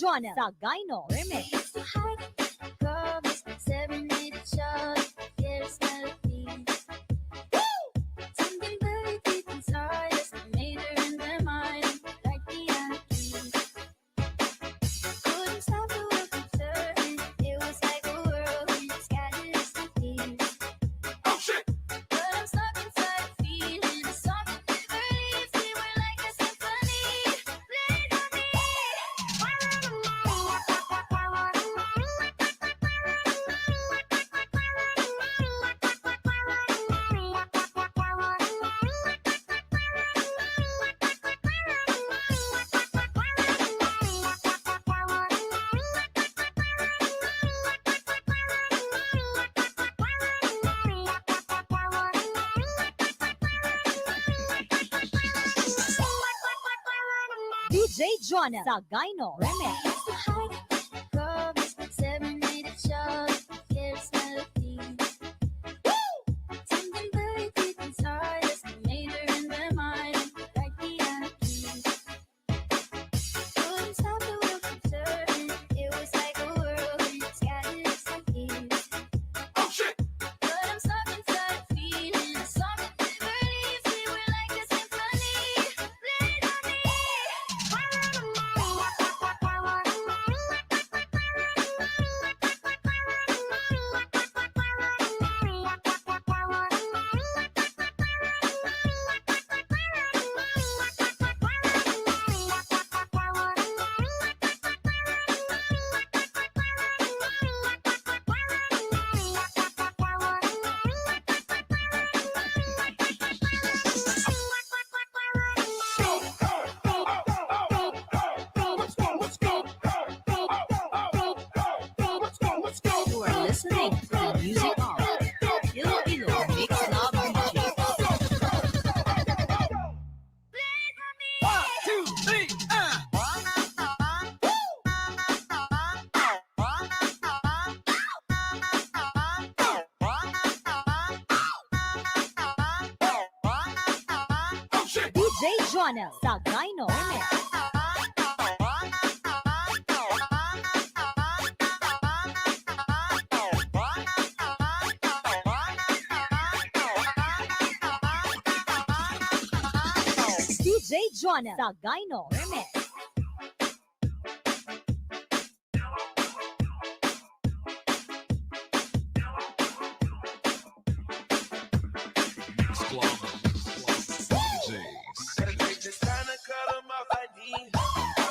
Jonah sa Gyno Remix. DJ Jonah sa Gyno Remix. Listening to the music of Filipino Mix Love DJ. 1, 2, 3, DJ Jonah sa Gyno Remix. DJ Jonah sa Gyno Remix. Gotta take this time to cut 'em off, I need. I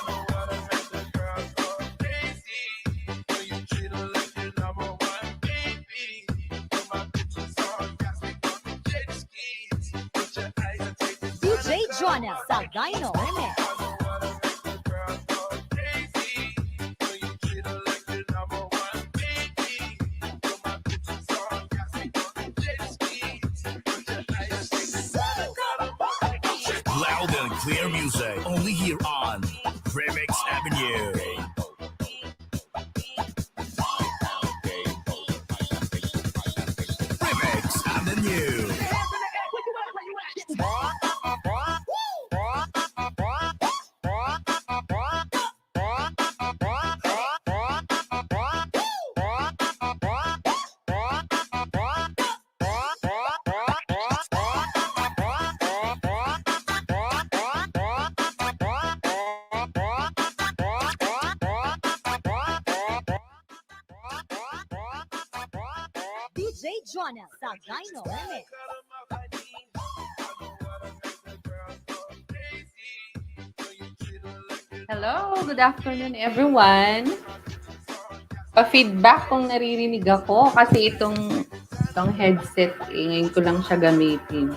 don't wanna make the girls go crazy. When you treat her like your number one baby. Put my pictures on, got me on the jet skis. Put your eyes and take this time DJ Jonah sa Gyno Remix. I don't wanna make the girls go crazy. When you treat her like your number one baby. Put my pictures on, got me on the jet skis. Put your eyes and take this time to cut 'em off, I need. Loud and clear music, only here on Remix Avenue. Remix Avenue. DJ Jonah sa Gyno Remix. Hello, good afternoon everyone. Pa-feedback kung naririnig ako kasi itong headset, ngayon ko lang siya gamitin.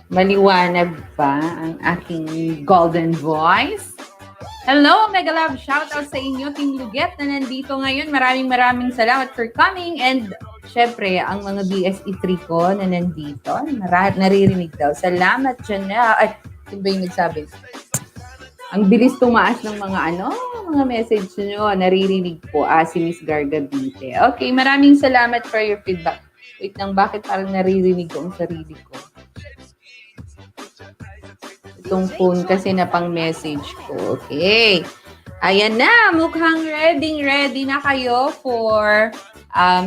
Maliwanag ba ang aking golden voice? Hello, mega love shoutout sa inyo, Team Luget na nandito ngayon. Maraming salamat for coming. And syempre, ang mga BSE3 ko na nandito, naririnig daw. Salamat dyan na. Ay, yun ba yung nagsabi? Ang bilis tumaas ng mga message nyo. Naririnig po, si Miss Gargabite. Okay, maraming salamat for your feedback. Wait lang, bakit parang naririnig ko ang sarili ko? itong phone kasi na pang message ko. Okay. Ayan na, mukhang ready na kayo for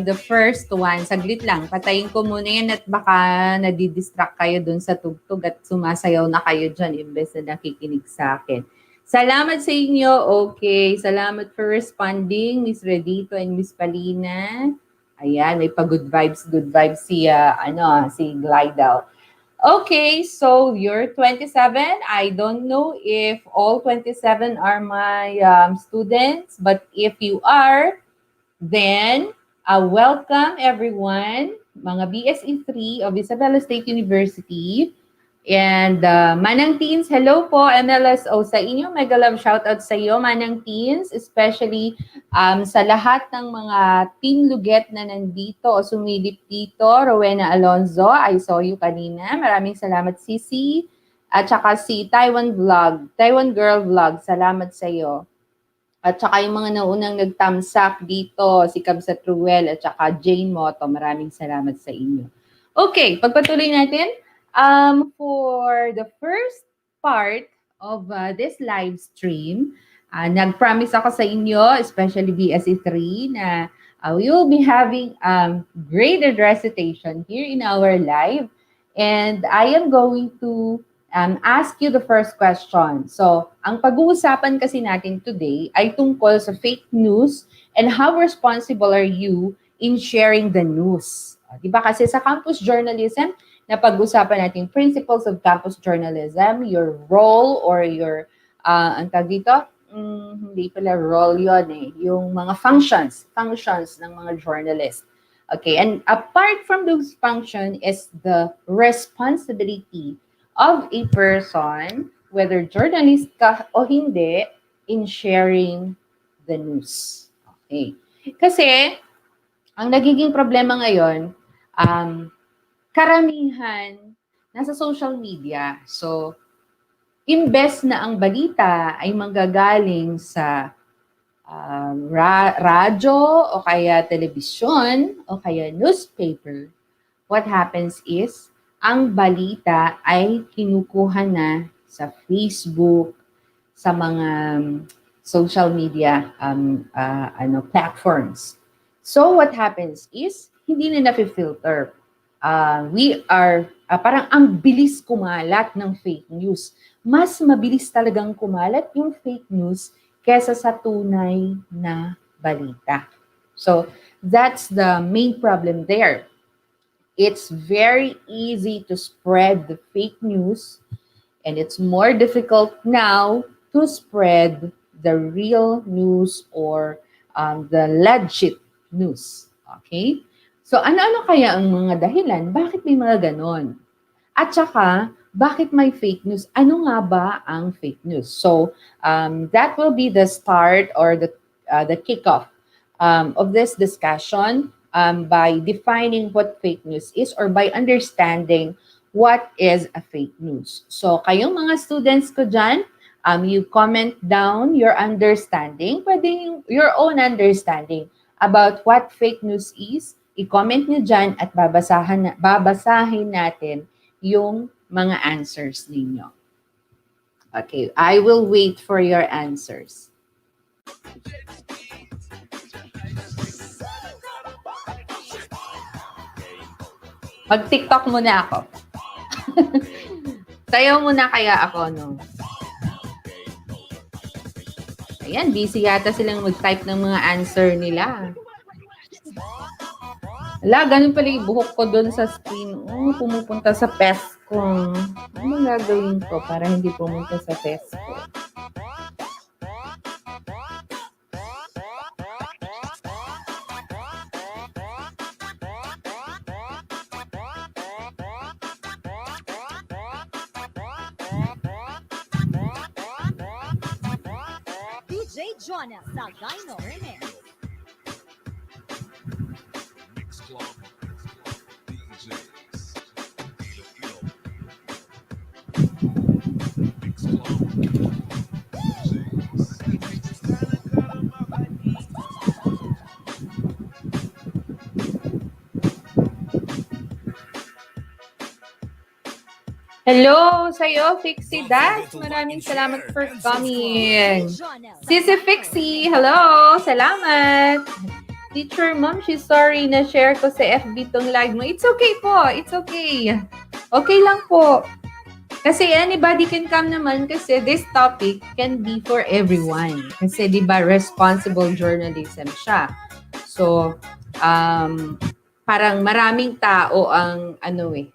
the first one. Saglit lang, patayin ko muna yan at baka nadidistract kayo dun sa tugtog at sumasayaw na kayo dyan imbes na nakikinig sa akin. Salamat sa inyo. Okay, salamat for responding, Miss Redito and Miss Palina. Ayan, may pa-good vibes si, si Glidal. Okay, so you're 27. I don't know if all 27 are my students, but if you are, then welcome everyone, mga BSE 3 of Isabela State University. And Manang Teens, hello po, MLSO sa inyo. Mega love shoutout sa iyo, Manang Teens, especially sa lahat ng mga Team Luget na nandito o sumilip dito. Rowena Alonzo, I saw you kanina. Maraming salamat, Sisi. At saka si Taiwan Girl Vlog, salamat sa iyo. At saka yung mga naunang nag-thumbs up dito, si Kabsa Truel at saka Jane Moto, maraming salamat sa inyo. Okay, pagpatuloy natin. For the first part of this live stream, nag-promise ako sa inyo, especially BSE 3, na we will be having graded recitation here in our live. And I am going to ask you the first question. So, ang pag-uusapan kasi natin today ay tungkol sa fake news and how responsible are you in sharing the news. Diba kasi sa campus journalism, na pag-usapan natin principles of campus journalism, your role or your, ang tag dito, hindi pala role yun eh, yung mga functions ng mga journalists. Okay, and apart from those functions is the responsibility of a person, whether journalist ka o hindi, in sharing the news. Okay. Kasi, ang nagiging problema ngayon, karamihan nasa social media. So, imbes na ang balita ay manggagaling sa radyo o kaya telebisyon o kaya newspaper, what happens is, ang balita ay kinukuha na sa Facebook, sa mga social media platforms. So, what happens is, hindi na na-filter. We are, parang ang bilis kumalat ng fake news. Mas mabilis talagang kumalat yung fake news kesa sa tunay na balita. So, that's the main problem there. It's very easy to spread the fake news, and it's more difficult now to spread the real news or the legit news. Okay? So, ano-ano kaya ang mga dahilan? Bakit may mga ganon? At saka, bakit may fake news? Ano nga ba ang fake news? So, that will be the start or the kickoff of this discussion by defining what fake news is or by understanding what is a fake news. So, kayong mga students ko dyan, you comment down your understanding, pwede your own understanding about what fake news is. I-comment nyo dyan at babasahin natin yung mga answers ninyo. Okay, I will wait for your answers. Mag-TikTok muna ako. Sayaw muna kaya ako, no? Ayan, busy yata silang mag-type ng mga answer nila. Ala, ganun pala yung buhok ko doon sa screen. Pumupunta sa pest ko. Ano gagawin ko para hindi pumunta sa pest ko? DJ Jonas Sagayno Remix. Hello sa'yo, Fixie Don't forget Das. to like and Maraming salamat share for and subscribe. coming. Sisi Fixie, hello! Salamat! Teacher Mom, she's sorry na share ko sa FB tong live mo. It's okay po. It's okay. Okay lang po. Kasi anybody can come naman kasi this topic can be for everyone. Kasi di ba responsible journalism siya. So, parang maraming tao ang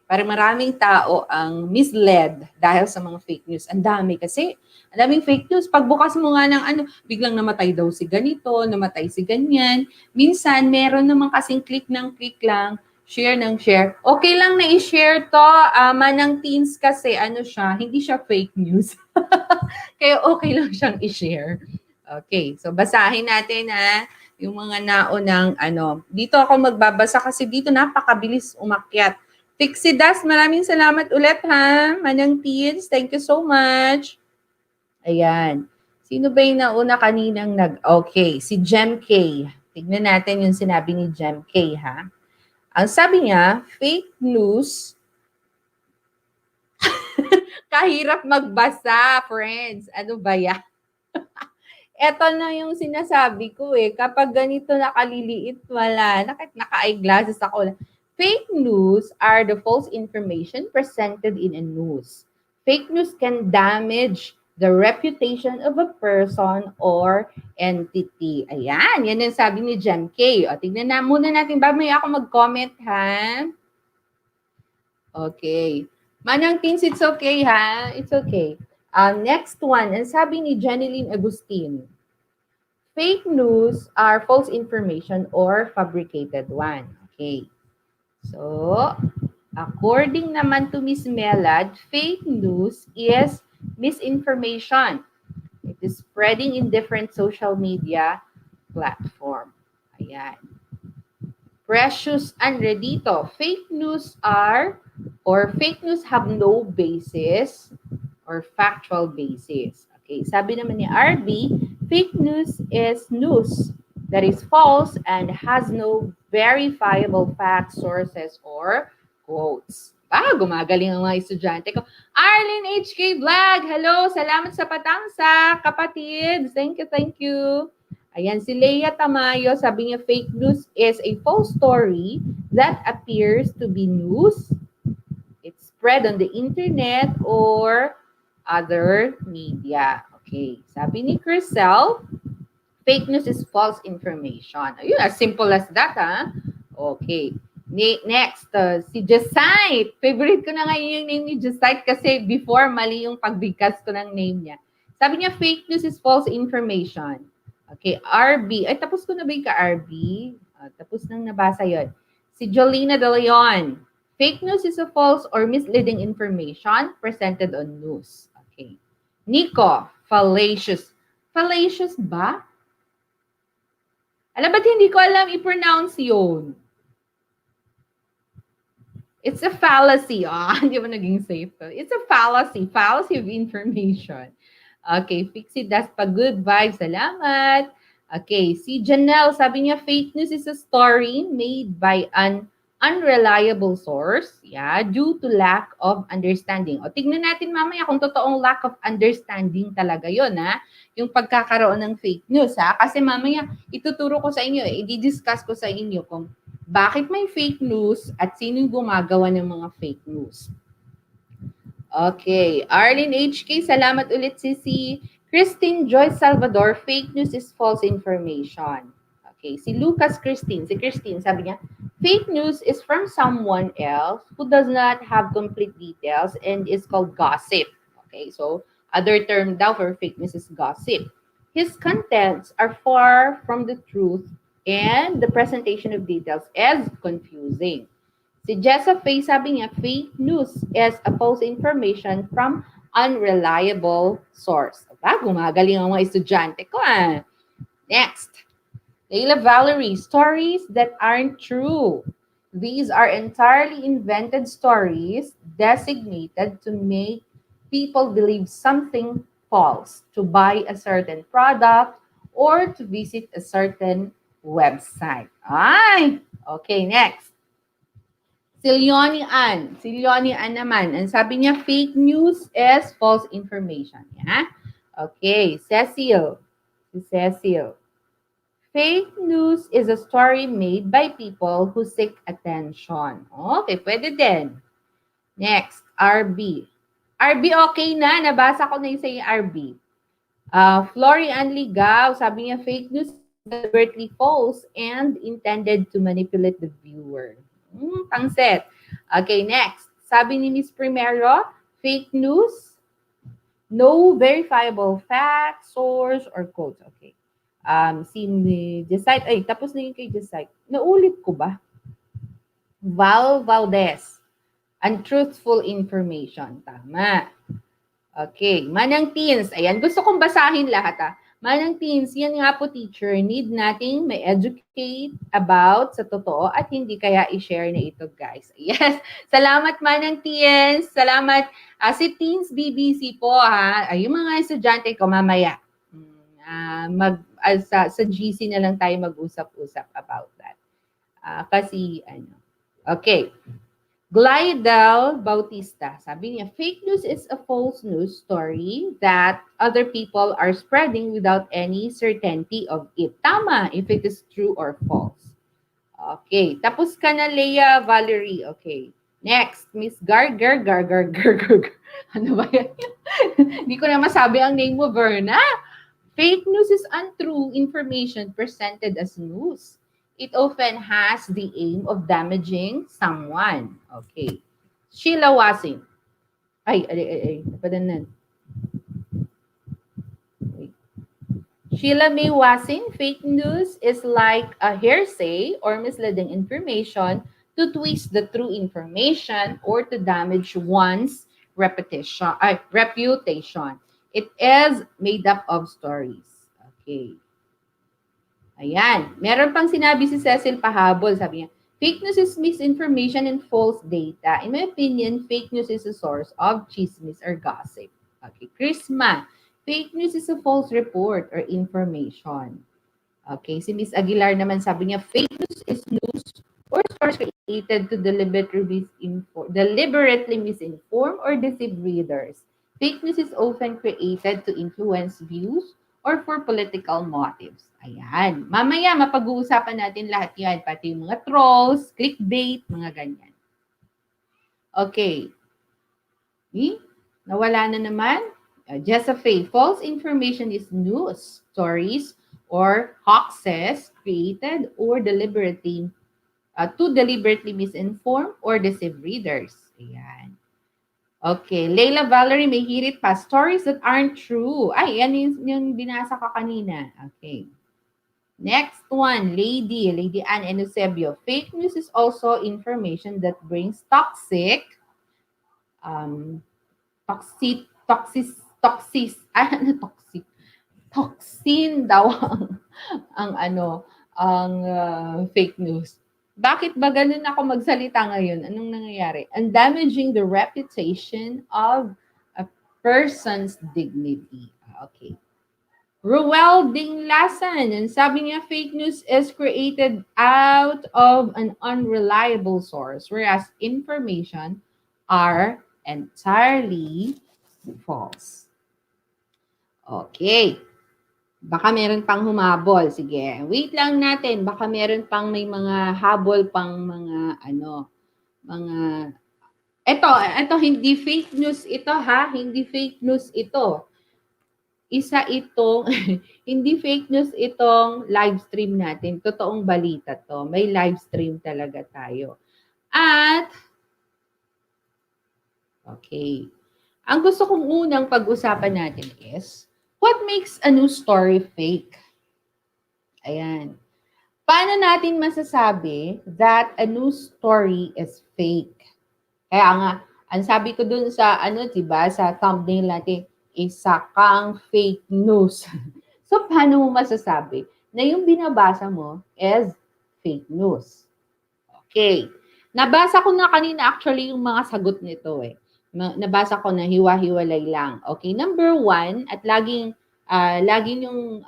parang maraming tao ang misled dahil sa mga fake news. Ang dami kasi. Ang daming fake news. Pagbukas mo nga ng biglang namatay daw si ganito, namatay si ganyan. Minsan, meron naman kasing click ng click lang, share ng share. Okay lang na i-share to. Manang teens kasi, siya, hindi siya fake news. Kaya okay lang siyang i-share. Okay, so basahin natin yung mga naunang Dito ako magbabasa kasi dito napakabilis umakyat. Fixie Das, maraming salamat ulit ha. Manang teens, thank you so much. Ayan. Sino ba yung nauna kaninang Okay, si Jem K. Tignan natin yung sinabi ni Jem K ha. Ang sabi niya, fake news, kahirap magbasa, friends. Ano ba yan? Eto na yung sinasabi ko kapag ganito nakaliliit, wala. Naka-eyeglasses ako. Fake news are the false information presented in a news. Fake news can damage the reputation of a person or entity. Ayan, yan ang sabi ni Jem K. O, tignan na muna natin. Mamaya ako mag-comment, ha? Okay. Manang Teens, it's okay, ha? It's okay. Next one, ang sabi ni Jeneline Agustin, fake news are false information or fabricated one. Okay. So, according naman to Miss Melad, fake news is misinformation. It is spreading in different social media platform. Ayan. Precious Andre dito, fake news have no basis or factual basis. Okay, sabi naman ni RB, fake news is news that is false and has no verifiable facts, sources, or quotes. Gumagaling ang mga estudyante ko. Arlene HK Vlog, hello, salamat sa patangsa, kapatid. Thank you, thank you. Ayan, si Leia Tamayo, sabi niya, fake news is a false story that appears to be news. It's spread on the internet or other media. Okay, sabi ni Crisel, fake news is false information. Ayun, as simple as that, ha? Okay. Next, si Jesite. Favorite ko na ngayon yung name ni Jesite kasi before mali yung pagbigkas ko ng name niya. Sabi niya, fake news is false information. Okay, RB. Ay, tapos ko na ba yung ka-RB? Tapos nang nabasa yon. Si Jolina De Leon. Fake news is a false or misleading information presented on news. Okay. Nico, fallacious. Fallacious ba? Alam ba't hindi ko alam i-pronounce yun? It's a fallacy. Hindi mo naging safe. It's a fallacy. Fallacy of information. Okay, Fixie Das pa, good vibes. Salamat. Okay, si Janelle, sabi niya, fake news is a story made by an unreliable source, due to lack of understanding. O, tignan natin mamaya kung totoong lack of understanding talaga yun, yung pagkakaroon ng fake news, Kasi mamaya, ituturo ko sa inyo, i-discuss ko sa inyo kung bakit may fake news at sino yung gumagawa ng mga fake news. Okay. Arlene HK, salamat ulit si Christine Joyce Salvador, fake news is false information. Okay. Si Lucas Christine, sabi niya, fake news is from someone else who does not have complete details and is called gossip. Okay. So, other term daw for fake news is gossip. His contents are far from the truth and the presentation of details is confusing. Si Jessa Faye, sabi niya, fake news is a false information from unreliable source. Gumagaling ang mga estudyante ko, Next. Leila Valerie, stories that aren't true. These are entirely invented stories designated to make people believe something false, to buy a certain product, or to visit a certain website. Okay, next. Si Leonie Ann naman, ang sabi niya, fake news is false information. Yeah? Okay, Si Cecil. Fake news is a story made by people who seek attention. Okay, pwede din. Next, RB. RB, okay na. Nabasa ko na yung sa RB. Florian Ligaw, sabi niya, fake news is deliberately false and intended to manipulate the viewer. Pangset. Okay, next. Sabi ni Miss Primero, fake news, no verifiable fact, source, or quote. Okay. Si Decide, ay, tapos na yung kay Decide. Naulit ko ba? Val Valdez, untruthful information. Tama. Okay, Manang Teens. Ayan, gusto kong basahin lahat. Manang Teens, yan nga po teacher, need nating may educate about sa totoo at hindi kaya i-share na ito guys. Yes, salamat Manang Teens. Salamat si Teens BBC po ha. Ay, yung mga estudyante ko mamaya. Sa GC na lang tayo mag-usap-usap about that. Kasi ano. Okay. Glidel Bautista, sabi niya, fake news is a false news story that other people are spreading without any certainty of it. Tama, if it is true or false. Okay, tapos ka na, Leia Valerie. Okay, next, Miss Gargar. Ano ba yan? Hindi ko na masabi ang name mo, Verna. Fake news is untrue information presented as news. It often has the aim of damaging someone. Okay. Sheila Wasing. Ay. Napadanan. Sheila May Wasing, fake news is like a hearsay or misleading information to twist the true information or to damage one's reputation. It is made up of stories. Okay. Ayan. Meron pang sinabi si Cecil pahabol. Sabi niya, fake news is misinformation and false data. In my opinion, fake news is a source of chismis or gossip. Okay. Chrisma, fake news is a false report or information. Okay. Si Miss Aguilar naman sabi niya, fake news is news or source created to deliberately misinform or deceive readers. Fake news is often created to influence views or for political motives. Ayan. Mamaya, mapag-uusapan natin lahat yan. Pati yung mga trolls, clickbait, mga ganyan. Okay. Nawala na naman. Just a fake. False information is news, stories, or hoaxes created or deliberately to deliberately misinform or deceive readers. Ayan. Okay. Leila Valerie, may hirit pa. Stories that aren't true. Ay, yan yung binasa ka kanina. Okay. Next one, Lady Ann and Eusebio. Fake news is also information that brings toxin daw ang fake news. Bakit ba ganun ako magsalita ngayon? Anong nangyayari? And damaging the reputation of a person's dignity. Okay. Ruel Dinglasan, and sabi niya, fake news is created out of an unreliable source, whereas information are entirely false. Okay. Baka meron pang humabol. Sige, wait lang natin. Baka meron pang may mga habol pang mga Ito, hindi fake news ito ha. Hindi fake news ito. Isa itong, hindi fake news itong live stream natin. Totoong balita to. May live stream talaga tayo. At, okay. Ang gusto kong unang pag-usapan natin is, what makes a news story fake? Ayan. Paano natin masasabi that a news story is fake? Kaya nga, ang sabi ko dun sa, diba, sa thumbnail natin, isa kang fake news. So, paano mo masasabi na yung binabasa mo is fake news? Okay. Nabasa ko na kanina actually yung mga sagot nito eh. Nabasa ko na hiwa-hiwalay lang. Okay, number 1, at laging yung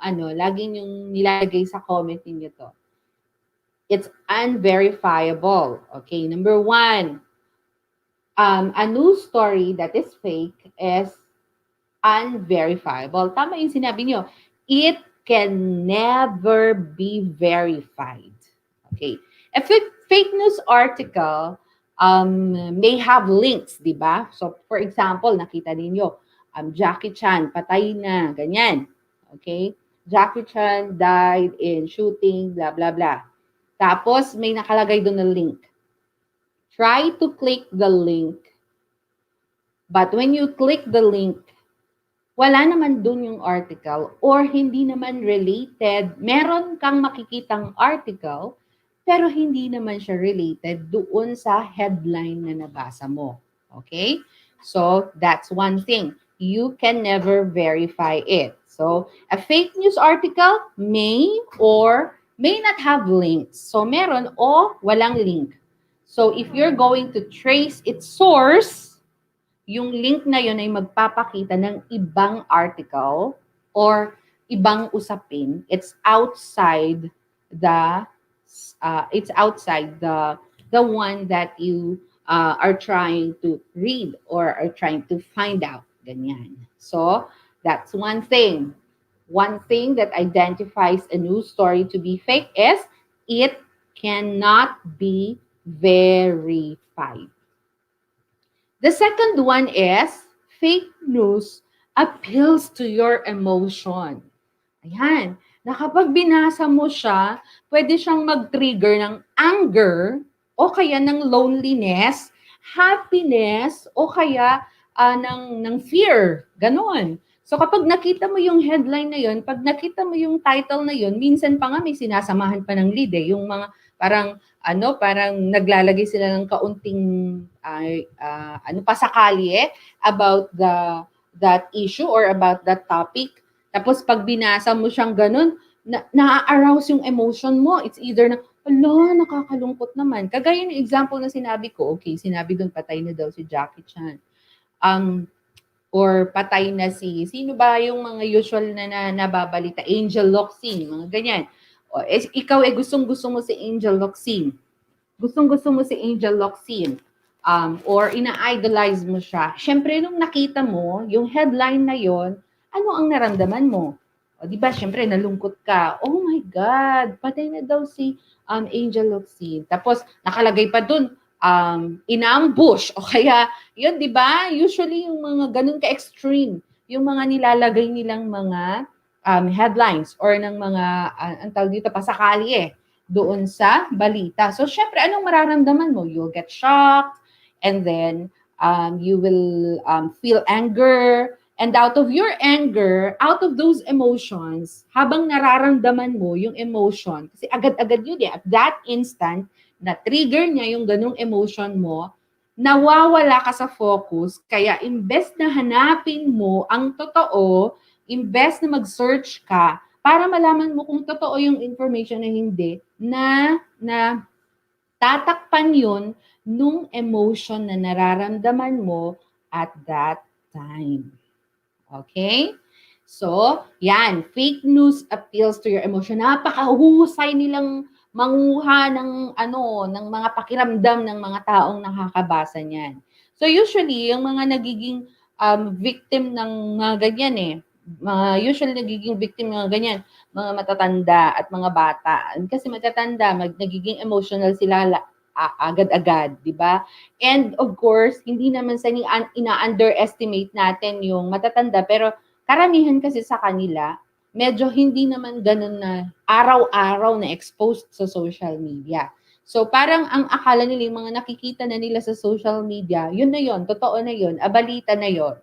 nilagay sa comment niyo to. It's unverifiable. Okay, number one, a news story that is fake is unverifiable. Tama yung sinabi niyo. It can never be verified. Okay. A fake news article may have links, di ba? So, for example, nakita ninyo, Jackie Chan, patay na, ganyan. Okay? Jackie Chan died in shooting, blah, blah, blah. Tapos, may nakalagay doon na link. Try to click the link. But when you click the link, wala naman dun yung article or hindi naman related. Meron kang makikitang article, pero hindi naman siya related doon sa headline na nabasa mo. Okay? So, that's one thing. You can never verify it. So, a fake news article may or may not have links. So, meron o walang link. So, if you're going to trace its source, yung link na yun ay magpapakita ng ibang article or ibang usapin. It's outside the the one that you are trying to read or are trying to find out. Ganyan. So, that's one thing. One thing that identifies a news story to be fake is it cannot be verified. The second one is fake news appeals to your emotion. Ayan, na kapag binasa mo siya, pwede siyang mag-trigger ng anger o kaya ng loneliness, happiness o kaya ng fear. Ganon. So kapag nakita mo yung headline na yun, pag nakita mo yung title na yun, minsan pa nga may sinasamahan pa ng lead yung mga parang parang naglalagay sila ng kaunting pasakali about that issue or about that topic. Tapos pag binasa mo siyang ganun, na-arouse yung emotion mo. It's either na, nakakalungkot naman. Kagaya ng example na sinabi ko, okay, sinabi doon patay na daw si Jackie Chan. Or patay na sino ba yung mga usual na nababalita? Angel Locsin, mga ganyan. O, ikaw gustong-gusto mo si Angel Locsin. Gustong-gusto mo si Angel Locsin. Or ina-idolize mo siya. Siyempre, nung nakita mo, yung headline na yon, ano ang naramdaman mo? O, di ba, siyempre, nalungkot ka. Oh my God, patay na daw si Angel Locsin. Tapos, nakalagay pa dun, in-ambush. O kaya, yun, di ba? Usually, yung mga ganun ka-extreme, yung mga nilalagay nilang mga headlines or ng mga, ang tawag dito, pasakali doon sa balita. So, syempre, anong mararamdaman mo? You'll get shocked, and then you will feel anger, and out of your anger, out of those emotions, habang nararamdaman mo yung emotion, kasi agad-agad yun at that instant, na-trigger niya yung ganung emotion mo, nawawala ka sa focus, kaya imbes na hanapin mo ang totoo, imbes na mag-search ka, para malaman mo kung totoo yung information na hindi, na tatakpan yun nung emotion na nararamdaman mo at that time. Okay? So, yan, fake news appeals to your emotion. Napakahusay nilang manguha ng mga pakiramdam ng mga taong nakakabasa niyan. So, usually, yung mga nagiging victim ng mga ganyan usually nagiging victim ng ganyan, mga matatanda at mga bata. Kasi matatanda, nagiging emotional sila agad-agad, di ba? And of course, hindi naman sa ina-underestimate natin yung matatanda, pero karamihan kasi sa kanila, medyo hindi naman ganun na araw-araw na exposed sa social media. So parang ang akala nila, yung mga nakikita na nila sa social media, yun na yun, totoo na yun, abalita na yun.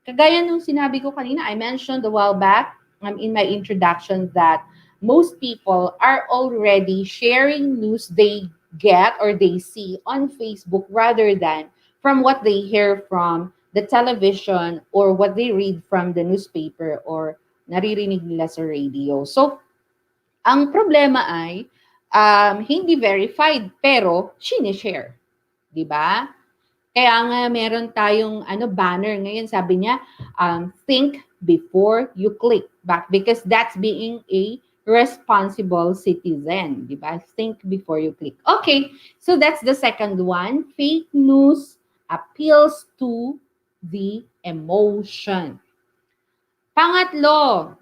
Kagaya nung sinabi ko kanina, I mentioned a while back in my introduction that most people are already sharing news they get or they see on Facebook rather than from what they hear from the television or what they read from the newspaper or naririnig nila sa radio. So, ang problema ay hindi verified pero sinishare. Di ba? Kaya nga meron tayong banner ngayon, sabi niya, think before you click back because that's being a responsible citizen, di ba? Think before you click. Okay, so that's the second one. Fake news appeals to the emotion. Pangatlo,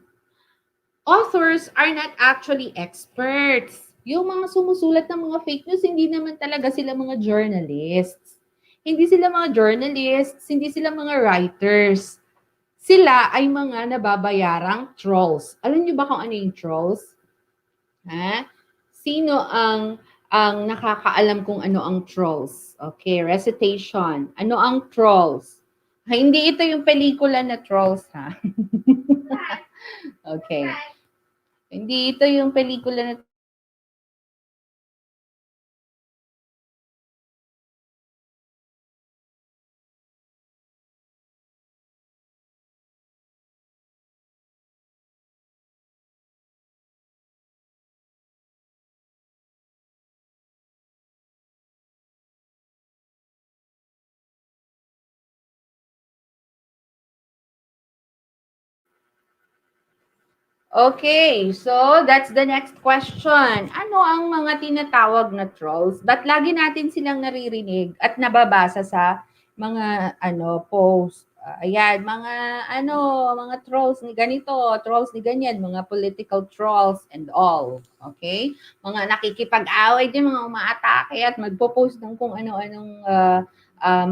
authors are not actually experts. Yung mga sumusulat ng mga fake news, hindi naman talaga sila mga journalists. Hindi sila mga journalists, hindi sila mga writers. Sila ay mga nababayarang trolls. Alam niyo ba kung ano yung trolls? Ha? Sino ang nakakaalam kung ano ang trolls? Okay, recitation. Ano ang trolls? Ha, hindi ito yung pelikula na trolls, ha? Okay. Hindi ito yung pelikula na trolls. Trolls ay Okay, so that's the next question. Ano ang mga tinatawag na trolls? Ba't lagi natin silang naririnig at nababasa sa mga post? Ayan, mga trolls ni ganito, trolls ni ganyan, mga political trolls and all. Okay? Mga nakikipag-away din, mga umaatake at magpo-post ng kung ano-anong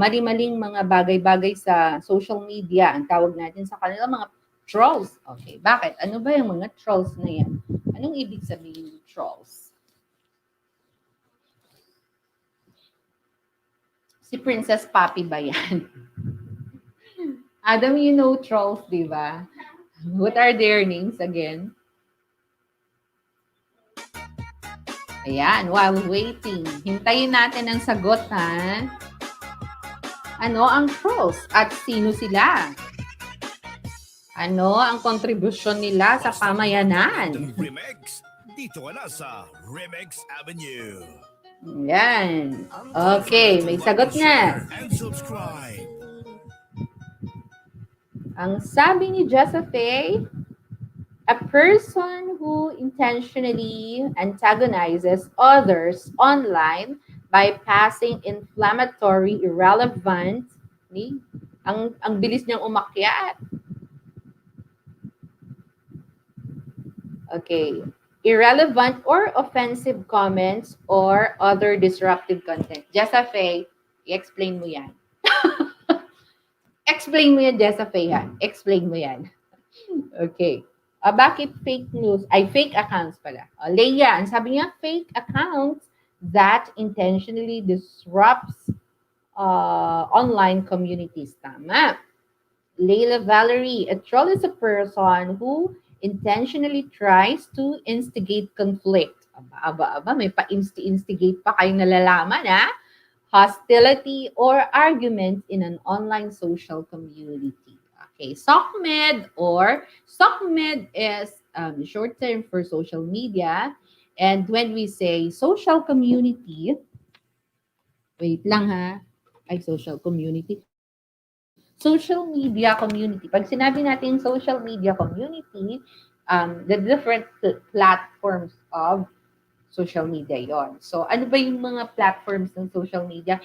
mali-maling mga bagay-bagay sa social media. Ang tawag natin sa kanila mga trolls. Okay, bakit? Ano ba yung mga trolls na yan? Anong ibig sabihin ng trolls? Si Princess Poppy ba yan? Adam, you know trolls, di ba? What are their names again? Ayan, while waiting. Hintayin natin ang sagot, ha? Ano ang trolls? At sino sila? Ano ang kontribusyon nila sa pamayanan? Remix, dito ka na sa Remix Avenue. Yan. Okay, may sagot na. And subscribe. Ang sabi ni Josephine, a person who intentionally antagonizes others online by passing inflammatory, irrelevant, ang bilis niyang umakyat. Okay. Irrelevant or offensive comments or other disruptive content. Josephine, i-explain mo yan. Explain mo yan, Josephine. Explain mo yan. Okay. Bakit fake news? Ay, fake accounts pala. Leia, ang sabi niya, fake accounts that intentionally disrupts online communities. Tama. Leila Valerie, a troll is a person who intentionally tries to instigate conflict. Aba, may pa-instigate pa kayong nalalaman, ha? Hostility or argument in an online social community. Okay, SOCMED is short term for social media. And when we say social community, wait lang ha, social community. Social media community. Pag sinabi natin social media community, the different platforms of social media yon. So, ano ba yung mga platforms ng social media?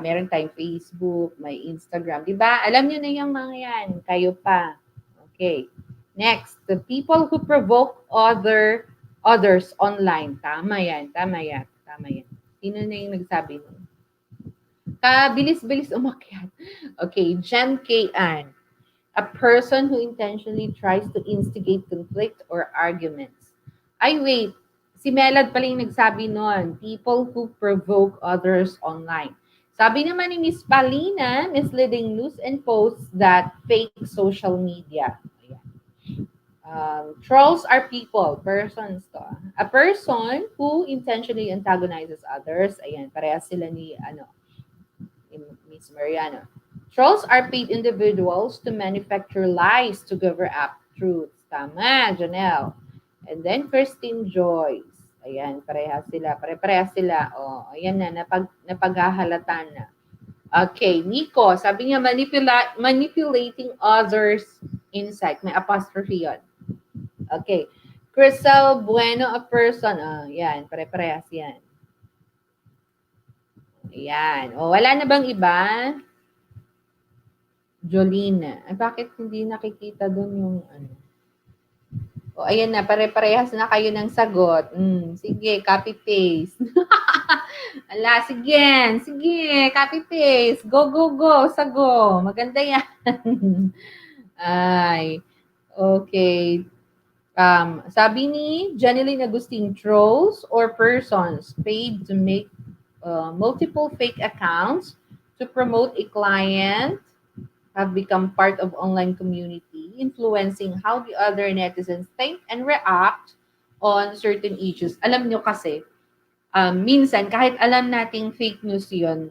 Meron tayong Facebook, may Instagram, di ba? Alam nyo na yung mga yan. Kayo pa. Okay. Next, the people who provoke others online. Tama yan. Sino na yung nagsabi nun? Bilis-bilis umakyat. Okay, Jem K. Ann. A person who intentionally tries to instigate conflict or arguments. Ay, wait. Si Melad pala yung nagsabi nun. People who provoke others online. Sabi naman ni Miss Palina, misleading news and posts that fake social media. Trolls are people, persons to. A person who intentionally antagonizes others. Ayan, parehas sila ni Miss Mariano. Trolls are paid individuals to manufacture lies to cover up truths. Tama, Janelle. And then Christine Joyce. Ayan, parehas sila. Pare-parehas sila. Oh, ayan na, napaghahalatan na. Okay, Nico, sabi niya manipulating others' insight. May apostrophe yun. Okay. Crystal Bueno, a person. Yan. Pare-parehas yan. Yan. O, wala na bang iba? Jolina. Ay, bakit hindi nakikita dun yung ano? O, ayan na. Pare-parehas na kayo ng sagot. Sige, copy-paste. Ala, sige. Sige, copy-paste. Go, go, go. Sago. Maganda yan. Ay. Okay. Sabi ni Janeline Agustin, trolls or persons paid to make multiple fake accounts to promote a client have become part of online community, influencing how the other netizens think and react on certain issues. Alam nyo kasi, minsan kahit alam nating fake news yun,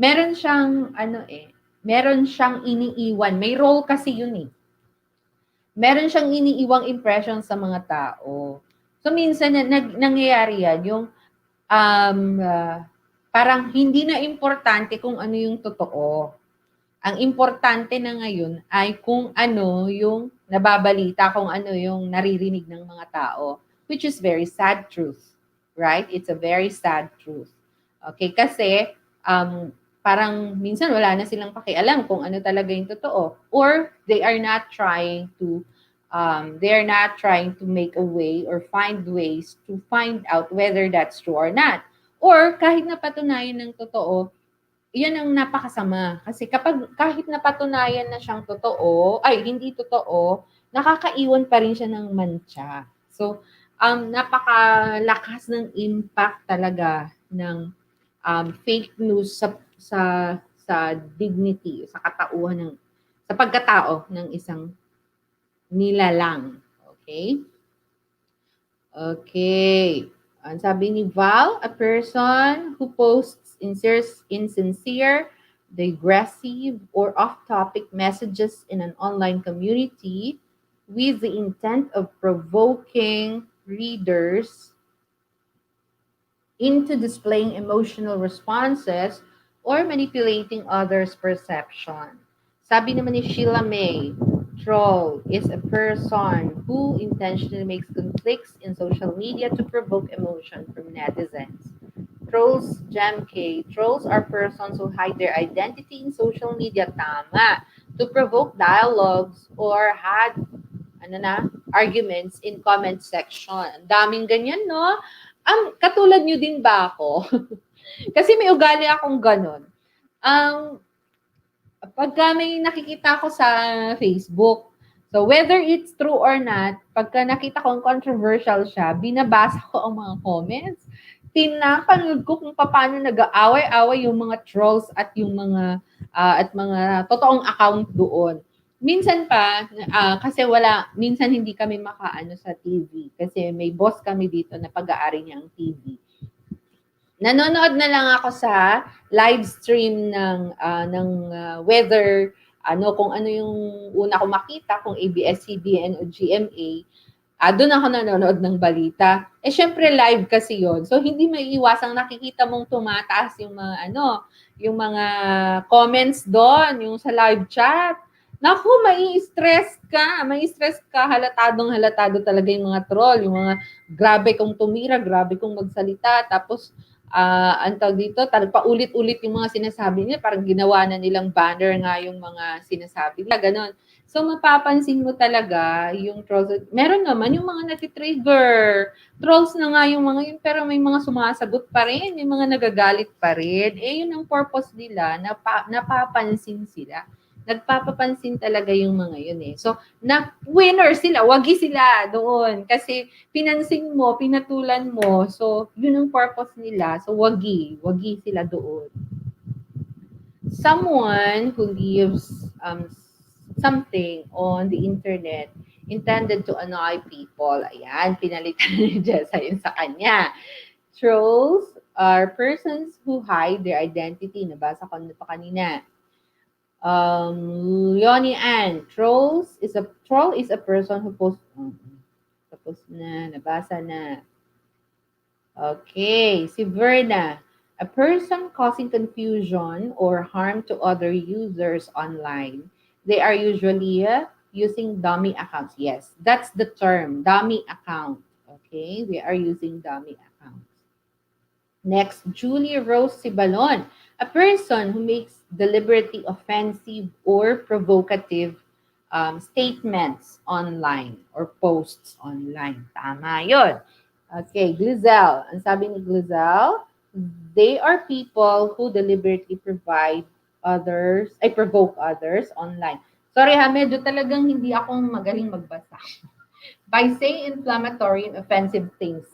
meron siyang meron siyang iniiwan. May role kasi yun eh. Meron siyang iniiwang impression sa mga tao. So minsan nangyayari yan, yung parang hindi na importante kung ano yung totoo. Ang importante na ngayon ay kung ano yung nababalita, kung ano yung naririnig ng mga tao, which is very sad truth, right? It's a very sad truth. Okay, kasi parang minsan wala na silang pakialam kung ano talaga yung totoo, or they are not trying to make a way or find ways to find out whether that's true or not. Or kahit napatunayan ng totoo, yan ang napakasama. Kasi kahit napatunayan na siyang totoo, ay hindi totoo, nakakaiwan pa rin siya ng mancha. So, napakalakas ng impact talaga ng fake news sa dignity, sa katauhan sa pagkatao ng isang nilalang. Okay? Okay. Ang sabi ni Val, a person who posts insincere, digressive, or off-topic messages in an online community with the intent of provoking readers into displaying emotional responses or manipulating others' perception. Sabi naman ni Sheila May, troll is a person who intentionally makes conflicts in social media to provoke emotion from netizens. Trolls, Jam K. Trolls are persons who hide their identity in social media, tama, to provoke dialogues or had arguments in comment section. Ang daming ganyan, no? Katulad nyo din ba ako? Kasi may ugali akong ganon. Pagka may nakikita ko sa Facebook, so whether it's true or not, pagka nakita kong controversial siya, binabasa ko ang mga comments, tinapanood ko kung paano nag-aaway-away yung mga trolls at yung mga totoong account doon. Minsan pa, kasi minsan hindi kami makaano sa TV, kasi may boss kami dito na pag-aari niyang TV. Nanonood na lang ako sa live stream ng weather, kung ano yung una ko makita, kung ABS-CBN o GMA, doon ako nanonood ng balita. Syempre live kasi yon. So hindi maiiwasang nakikita mong tumataas yung mga comments doon, yung sa live chat. Naku, mai-stress ka, halatado talaga yung mga troll, yung mga grabe kong tumira, grabe kong magsalita, tapos ang tawag dito, paulit-ulit yung mga sinasabi nila, parang ginawa na nilang banner nga yung mga sinasabi nila, ganon. So, mapapansin mo talaga yung trolls. Meron naman yung mga nati-trigger. Trolls na nga yung mga yun, pero may mga sumasagot pa rin, may mga nagagalit pa rin. Yun ang purpose nila, napapansin sila. Nagpapapansin talaga yung mga yun eh. So, winner sila, wagi sila doon. Kasi pinansin mo, pinatulan mo. So, yun ang purpose nila. So, wagi sila doon. Someone who leaves something on the internet intended to annoy people. Ayan, pinalitan ni Jessa yun sa kanya. Trolls are persons who hide their identity. Nabasa ko na pa kanina. Leonie Ann, troll is a person who posts, tapos na, nabasa na. Okay, si Verna, a person causing confusion or harm to other users online. They are usually using dummy accounts. Yes, that's the term, dummy account. Okay, we are using dummy accounts. Next, Julie Rose Sibalon, a person who makes deliberately offensive or provocative statements online or posts online. Tama yun. Okay, Glizel. Ang sabi ni Glizel, they are people who deliberately provoke others online. Sorry ha, medyo talagang hindi akong magaling magbasa. By saying inflammatory and offensive things.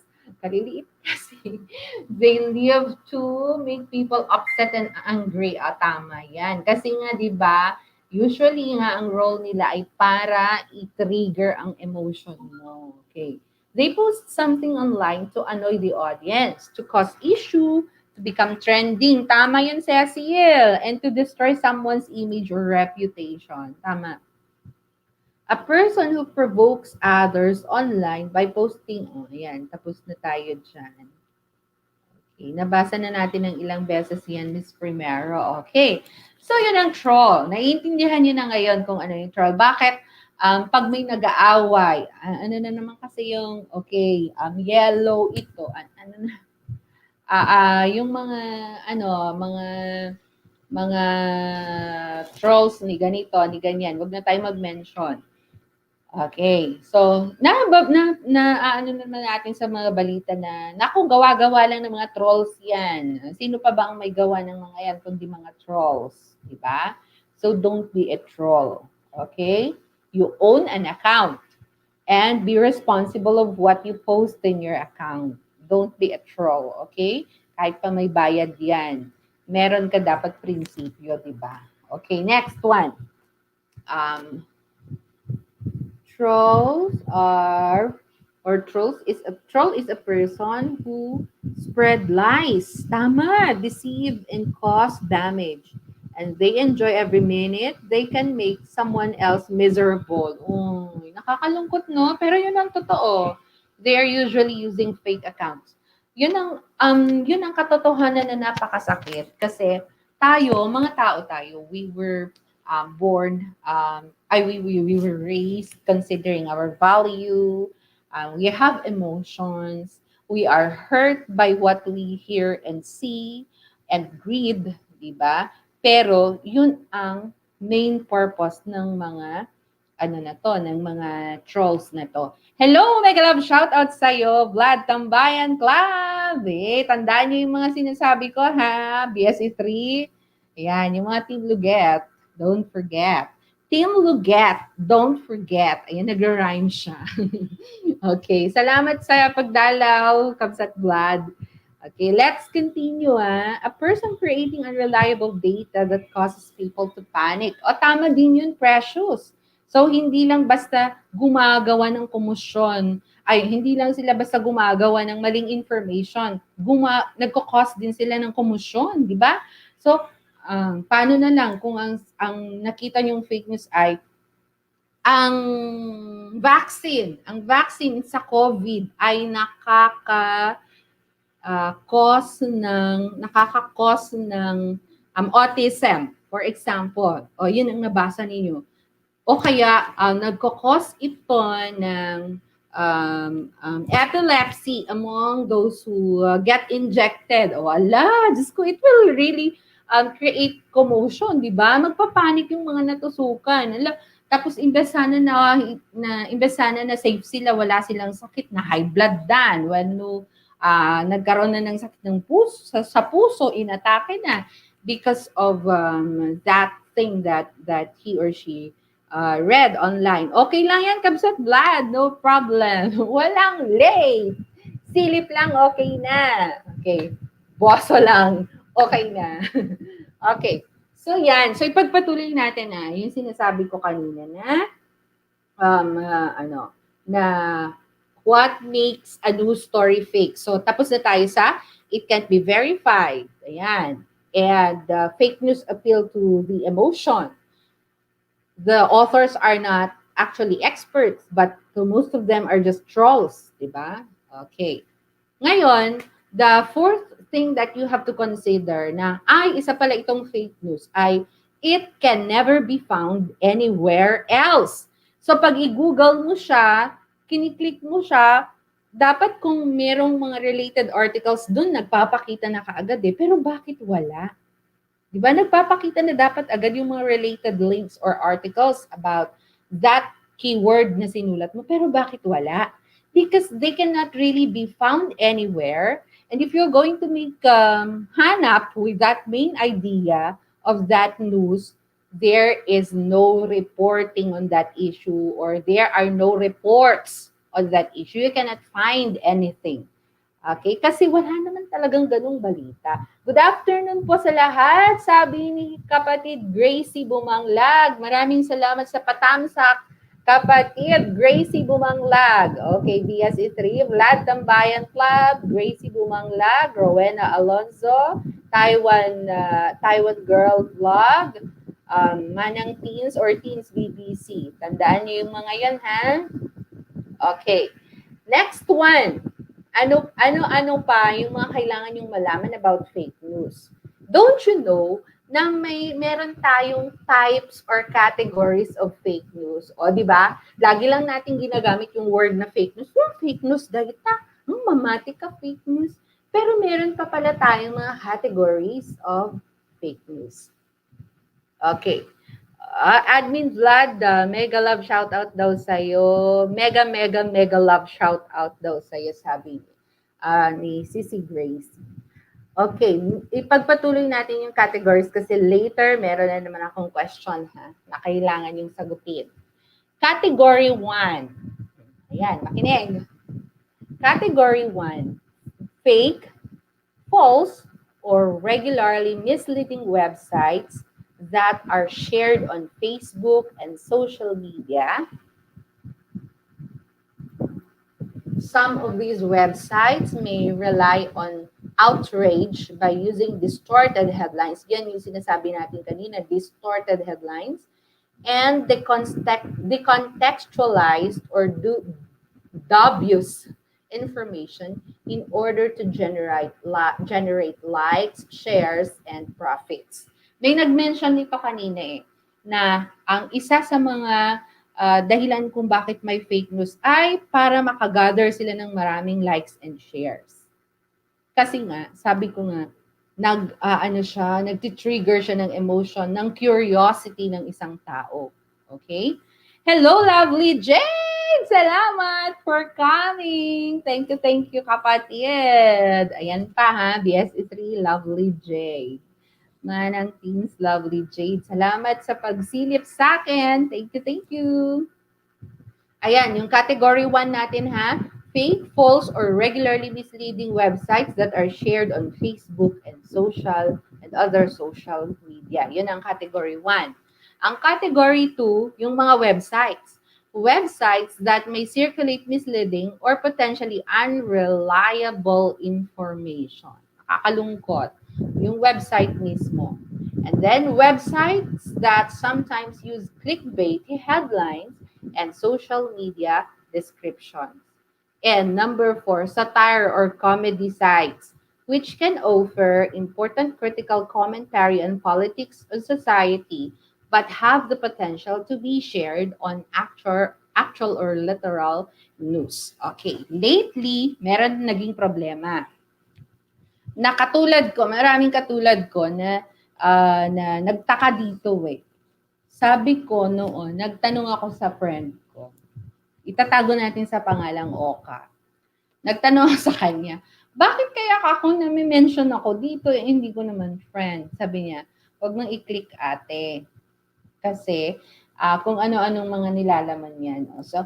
Kaliliit kasi. They live to make people upset and angry. Tama yan. Kasi nga, di ba, usually nga ang role nila ay para i-trigger ang emotion mo. Okay. They post something online to annoy the audience, to cause issue, to become trending. Tama yun, Cecil. And to destroy someone's image or reputation. Tama. A person who provokes others online by posting, ayan, tapos na tayo dyan. Okay, nabasa na natin ng ilang beses yan, Miss Primero. Okay, so yun ang troll. Naiintindihan niyo na ngayon kung ano yung troll. Bakit? Pag may nag-aaway, ano na naman kasi yung, okay, yellow ito, yung mga trolls ni ganito, ni ganyan, wag na tayo mag-mention. Okay. So, ano naman natin sa mga balita na, naku, gawa-gawa lang ng mga trolls yan. Sino pa ba ang may gawa ng mga yan kundi mga trolls? Diba? So, don't be a troll. Okay? You own an account and be responsible of what you post in your account. Don't be a troll. Okay? Kahit pa may bayad yan. Meron ka dapat prinsipyo, diba? Okay, next one. Trolls is a person who spread lies, tama, deceive and cause damage, and they enjoy every minute they can make someone else miserable. Nakakalungkot, no? Pero yun ang totoo. They are usually using fake accounts. Yun ang katotohanan na napakasakit kasi tayo, mga tao tayo, we were born, we were raised considering our value. We have emotions. We are hurt by what we hear and see and greed, di ba? Pero yun ang main purpose ng mga ng mga trolls na to. Hello, Mega Love, shout out sa'yo, Vlad Tambayan Club. Tandaan niyo yung mga sinasabi ko, ha? BSE 3. Ayan, yung mga Team Luget. Don't forget. Team Luget, don't forget. Ayan, nag-rhyme siya. Okay, salamat sa pagdalaw, Kabsat Vlad. Okay, let's continue. A person creating unreliable data that causes people to panic. Tama din yun, Precious. So, hindi lang basta gumagawa ng komosyon. Hindi lang sila basta gumagawa ng maling information. Nagko-cause din sila ng komosyon, di ba? So, paano na lang kung ang nakita niyong fake news ay ang vaccine sa COVID ay nakaka-cause ng autism, for example. Yun ang nabasa ninyo. O kaya nagko-cause ito ng epilepsy among those who get injected. Diyos ko, it will really create commotion, di ba? Magpapanik yung mga natusukan. Tapos imbes sana na safe sila, wala silang sakit na high blood dan. When nagkaroon na ng sakit ng puso, sa puso, inatake na because of that thing that he or she read online. Okay lang yan, Kabsat Vlad. No problem. Walang late. Silip lang, okay na. Okay. Boso lang, okay na. Okay. So, yan. So, ipagpatuloy natin yung sinasabi ko kanina na what makes a news story fake. So, tapos na tayo sa it can't be verified. Ayan. And fake news appeal to the emotion. The authors are not actually experts, but most of them are just trolls, diba? Okay. Ngayon, the fourth thing that you have to consider na, isa pala itong fake news, it can never be found anywhere else. So pag i-google mo siya, kiniklik mo siya, dapat kung merong mga related articles dun, nagpapakita na kaagad eh. Pero bakit wala? Di ba? Nagpapakita na dapat agad yung mga related links or articles about that keyword na sinulat mo. Pero bakit wala? Because they cannot really be found anywhere. And if you're going to make hanap with that main idea of that news, there is no reporting on that issue or there are no reports on that issue. You cannot find anything. Okay? Kasi wala naman talagang ganung balita. Good afternoon po sa lahat. Sabi ni kapatid Gracie Bumanglag. Maraming salamat sa patamsak, kapatid Gracie Bumanglag. Okay, BS3, Vlad Tambayan Club, Gracie Bumanglag, Rowena Alonzo, Taiwan Girl Vlog, Manang Teens or Teens BBC. Tandaan niyo yung mga yan, ha? Okay. Next one. Ano pa yung mga kailangan yung malaman about fake news? Don't you know na meron tayong types or categories of fake news? O, di ba? Lagi lang natin ginagamit yung word na fake news. Yung fake news, dahita. Mamati ka fake news. Pero meron pa pala tayong mga categories of fake news. Okay. Admin Vlad, mega love shout out daw sa'yo. Mega love shout out daw sa'yo, sabi ni Sissy Grace. Okay, ipagpatuloy natin yung categories kasi later meron na naman akong question na kailangan yung sagutin. Category 1. Ayan, makinig. Category 1. Fake, false, or regularly misleading websites that are shared on Facebook and social media. Some of these websites may rely on outrage by using distorted headlines. Yan yung sinasabi natin kanina, distorted headlines. And decontextualized or dubious information in order to generate likes, shares, and profits. May nag-mention nito kanina na ang isa sa mga dahilan kung bakit may fake news ay para makagather sila ng maraming likes and shares. Kasi nga, sabi ko nga, nagti-trigger siya ng emotion, ng curiosity ng isang tao. Okay? Hello, lovely Jade! Salamat for coming! Thank you, kapatid! Ayan pa ha, BS3, lovely Jade. Manang Teens, lovely Jade. Salamat sa pagsilip sa akin. Thank you. Ayan, yung category 1 natin ha. Fake, false, or regularly misleading websites that are shared on Facebook and other social media. Yun ang category 1. Ang category 2, yung mga websites. Websites that may circulate misleading or potentially unreliable information. Nakakalungkot. Yung website mismo. And then websites that sometimes use clickbait headlines and social media descriptions. And number 4, satire or comedy sites, which can offer important critical commentary on politics or society, but have the potential to be shared on actual or literal news. Okay, lately, meron naging problema. Maraming katulad ko na nagtaka dito Sabi ko noon, nagtanong ako sa friend ko. Itatago natin sa pangalang Oka. Nagtanong ako sa kanya, bakit kaya ako nami-mention ako dito? Hindi ko naman friend. Sabi niya, huwag mong i-click ate. Kasi kung ano-anong mga nilalaman yan. So,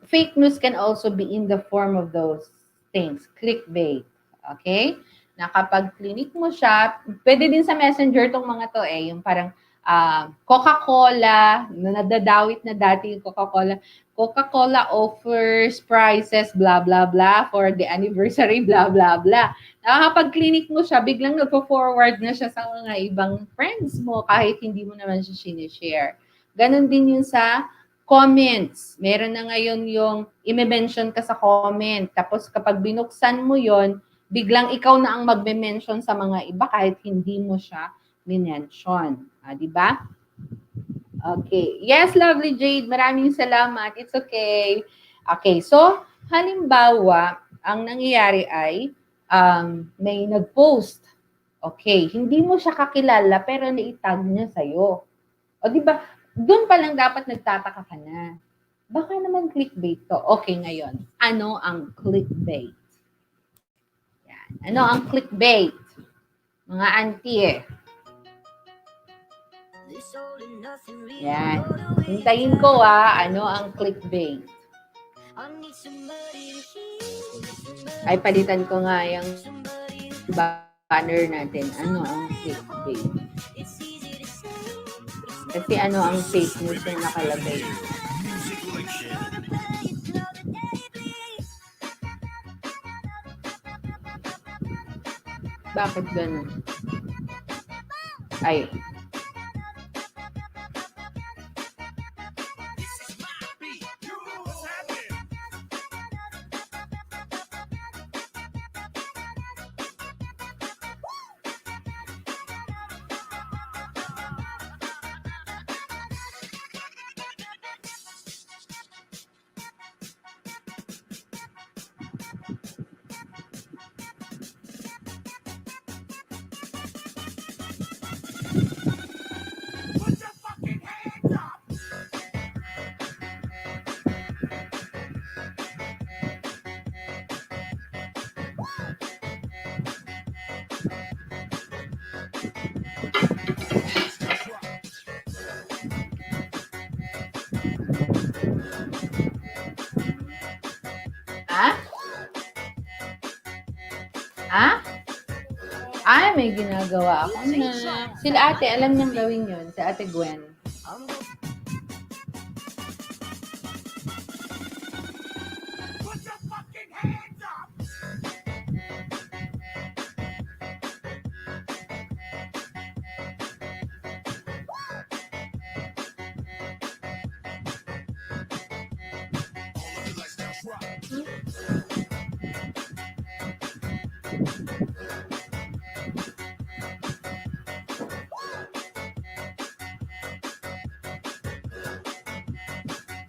fake news can also be in the form of those things. Clickbait. Okay? Na kapag clinic mo siya, pwede din sa messenger tong mga to yung parang Coca-Cola, nadadawit na dati yung Coca-Cola. Coca-Cola offers prices, blah, blah, blah, for the anniversary, blah, blah, blah. Kapag clinic mo siya, biglang nagpo-forward na siya sa mga ibang friends mo kahit hindi mo naman siya sinishare. Ganon din yun sa comments. Meron na ngayon yung i-mention ka sa comment. Tapos kapag binuksan mo yon, biglang ikaw na ang magme-mention sa mga iba kahit hindi mo siya minention. Di ba? Okay. Yes, lovely Jade. Maraming salamat. It's okay. Okay. So, halimbawa, ang nangyayari ay may nag-post. Okay. Hindi mo siya kakilala pero naitag niya sa'yo. O di ba? Doon pa lang dapat nagtataka ka na. Baka naman clickbait to. Okay, ngayon. Ano ang clickbait? Yan. Ano ang clickbait? Mga auntie eh. Yan. Hintayin ko ano ang clickbait. Ay, palitan ko nga yung banner natin. Ano ang clickbait? Kasi ano ang fake news na nakalagay. Bakit ganun? Ay. Ah? Ah? Ay, may ginagawa ako na. Sila ate, alam niyang gawin yun. Si ate Gwen.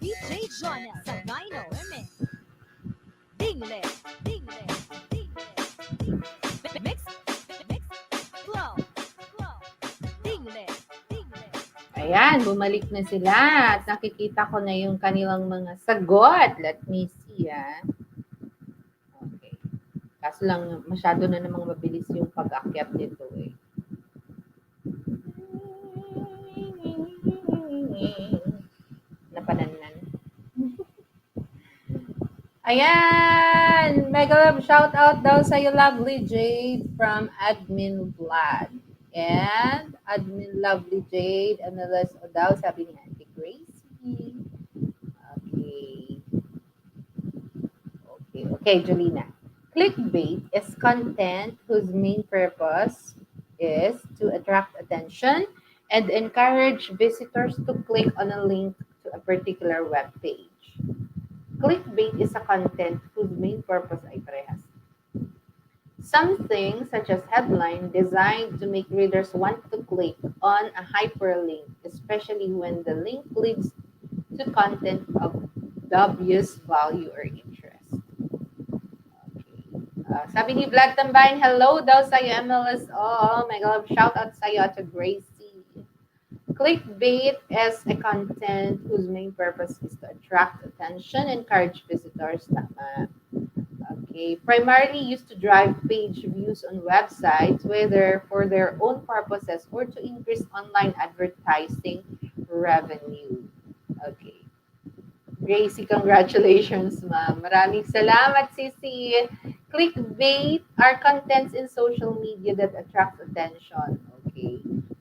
DJ Jonah sa Vinyl Remix. Dingle, dingle, dingle, dingle. Mix, mix, flow, flow. Dingle, dingle. Ayan, bumalik na sila. At nakikita ko na yung kanilang mga sagot. Let me see, Okay. Kaso lang, masyado na namang mabilis yung pag-akyat nito eh. Napanannan. Ayan! Mega love shout out daw sa iyo, lovely Jade from Admin Vlad. And Admin Lovely Jade, analyst o daw, sabi ni Auntie Gracie. Okay. Okay, Jolina. Clickbait is content whose main purpose is to attract attention and encourage visitors to click on a link to a particular web page. Clickbait is a content whose main purpose ay parehas. Something such as headline designed to make readers want to click on a hyperlink, especially when the link leads to content of dubious value or interest. Okay. Sabi ni Vlad Tambayan, hello daw sa'yo, MLS. Oh my God, shout out sa'yo to Gracie. Clickbait is a content whose main purpose is to attract attention, encourage visitors. Tama. Okay. Primarily used to drive page views on websites, whether for their own purposes or to increase online advertising revenue. Okay. Gracie, congratulations, ma'am. Maraming salamat, Sisi. Clickbait are contents in social media that attract attention. Okay.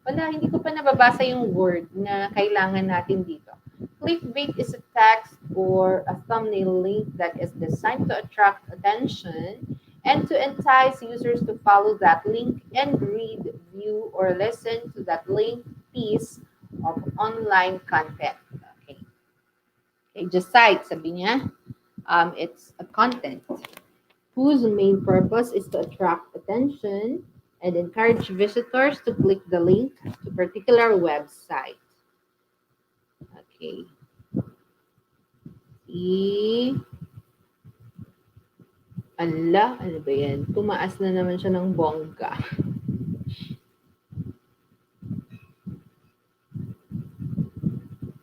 Wala, hindi ko pa nababasa yung word na kailangan natin dito. Clickbait is a text or a thumbnail link that is designed to attract attention and to entice users to follow that link and read, view, or listen to that link piece of online content. Okay. Okay, just cite, sabi niya, it's a content whose main purpose is to attract attention and encourage visitors to click the link to a particular website. Okay. I... ano ba yan? Tumaas na naman siya ng bongga.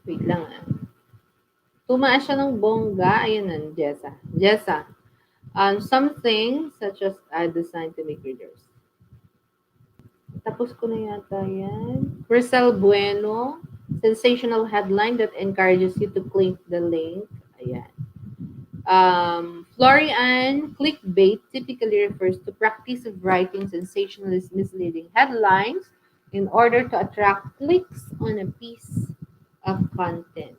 Wait lang ah. Tumaas siya ng bongga. Ayun na, Jessa. Jessa. Something such as designed to make readers. Tapos ko na yata yan. Marcel Bueno. Sensational headline that encourages you to click the link. Ayan. Florian, clickbait typically refers to practice of writing sensationalist misleading headlines in order to attract clicks on a piece of content.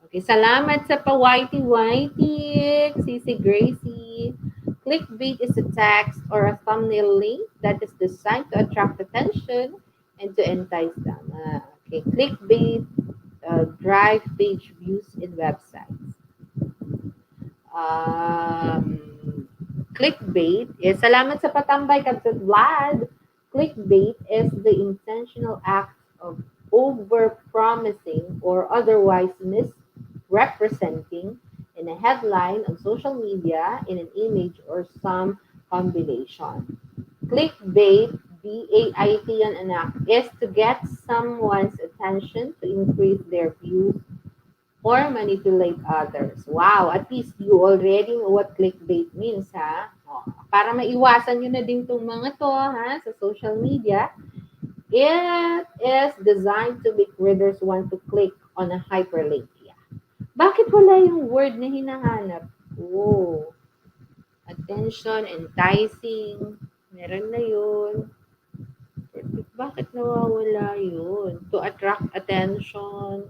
Okay, salamat sa pa-whitey-whitey, Sisi Gracie. Clickbait is a text or a thumbnail link that is designed to attract attention and to entice them. Okay, clickbait drive page views in websites. Clickbait is, salamat sa patambay, Kapsat Vlad. Clickbait is the intentional act of over-promising or otherwise misrepresenting in a headline on social media, in an image, or some combination. Clickbait, B-A-I-T yan anak, is to get someone's attention to increase their views or manipulate others. Wow, at least you already know what clickbait means, ha? O, para maiwasan nyo na din itong mga to, ha, sa social media, it is designed to make readers want to click on a hyperlink. Yeah. Bakit wala yung word na hinahanap? Oh, attention, enticing, meron na yun. Bakit nawawala yun? To attract attention,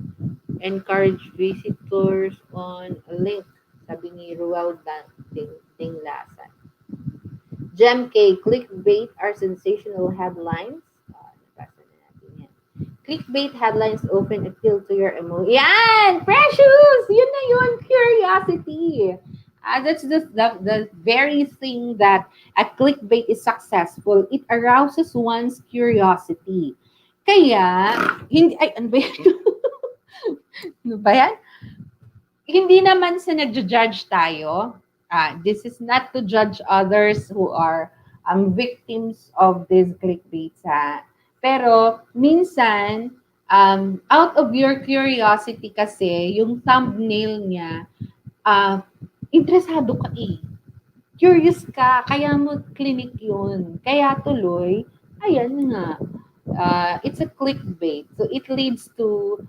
encourage visitors on a link, sabi ni Ruel Dinglasan. Gem K, clickbait are sensational headlines. Nabasa na natin yan. Clickbait headlines often appeal to your emotion. Yan! Precious! Yun na yun, curiosity. That's the very thing that a clickbait is successful. It arouses one's curiosity. Kaya, hindi, ay, ano ba yan? Ano ba yan? Hindi naman sa nagja-judge tayo. This is not to judge others who are victims of these clickbaits. Pero, minsan, out of your curiosity kasi, yung thumbnail niya, interesado ka eh. Curious ka, kaya mo clinic yun. Kaya tuloy, ayan nga, it's a clickbait. So, it leads to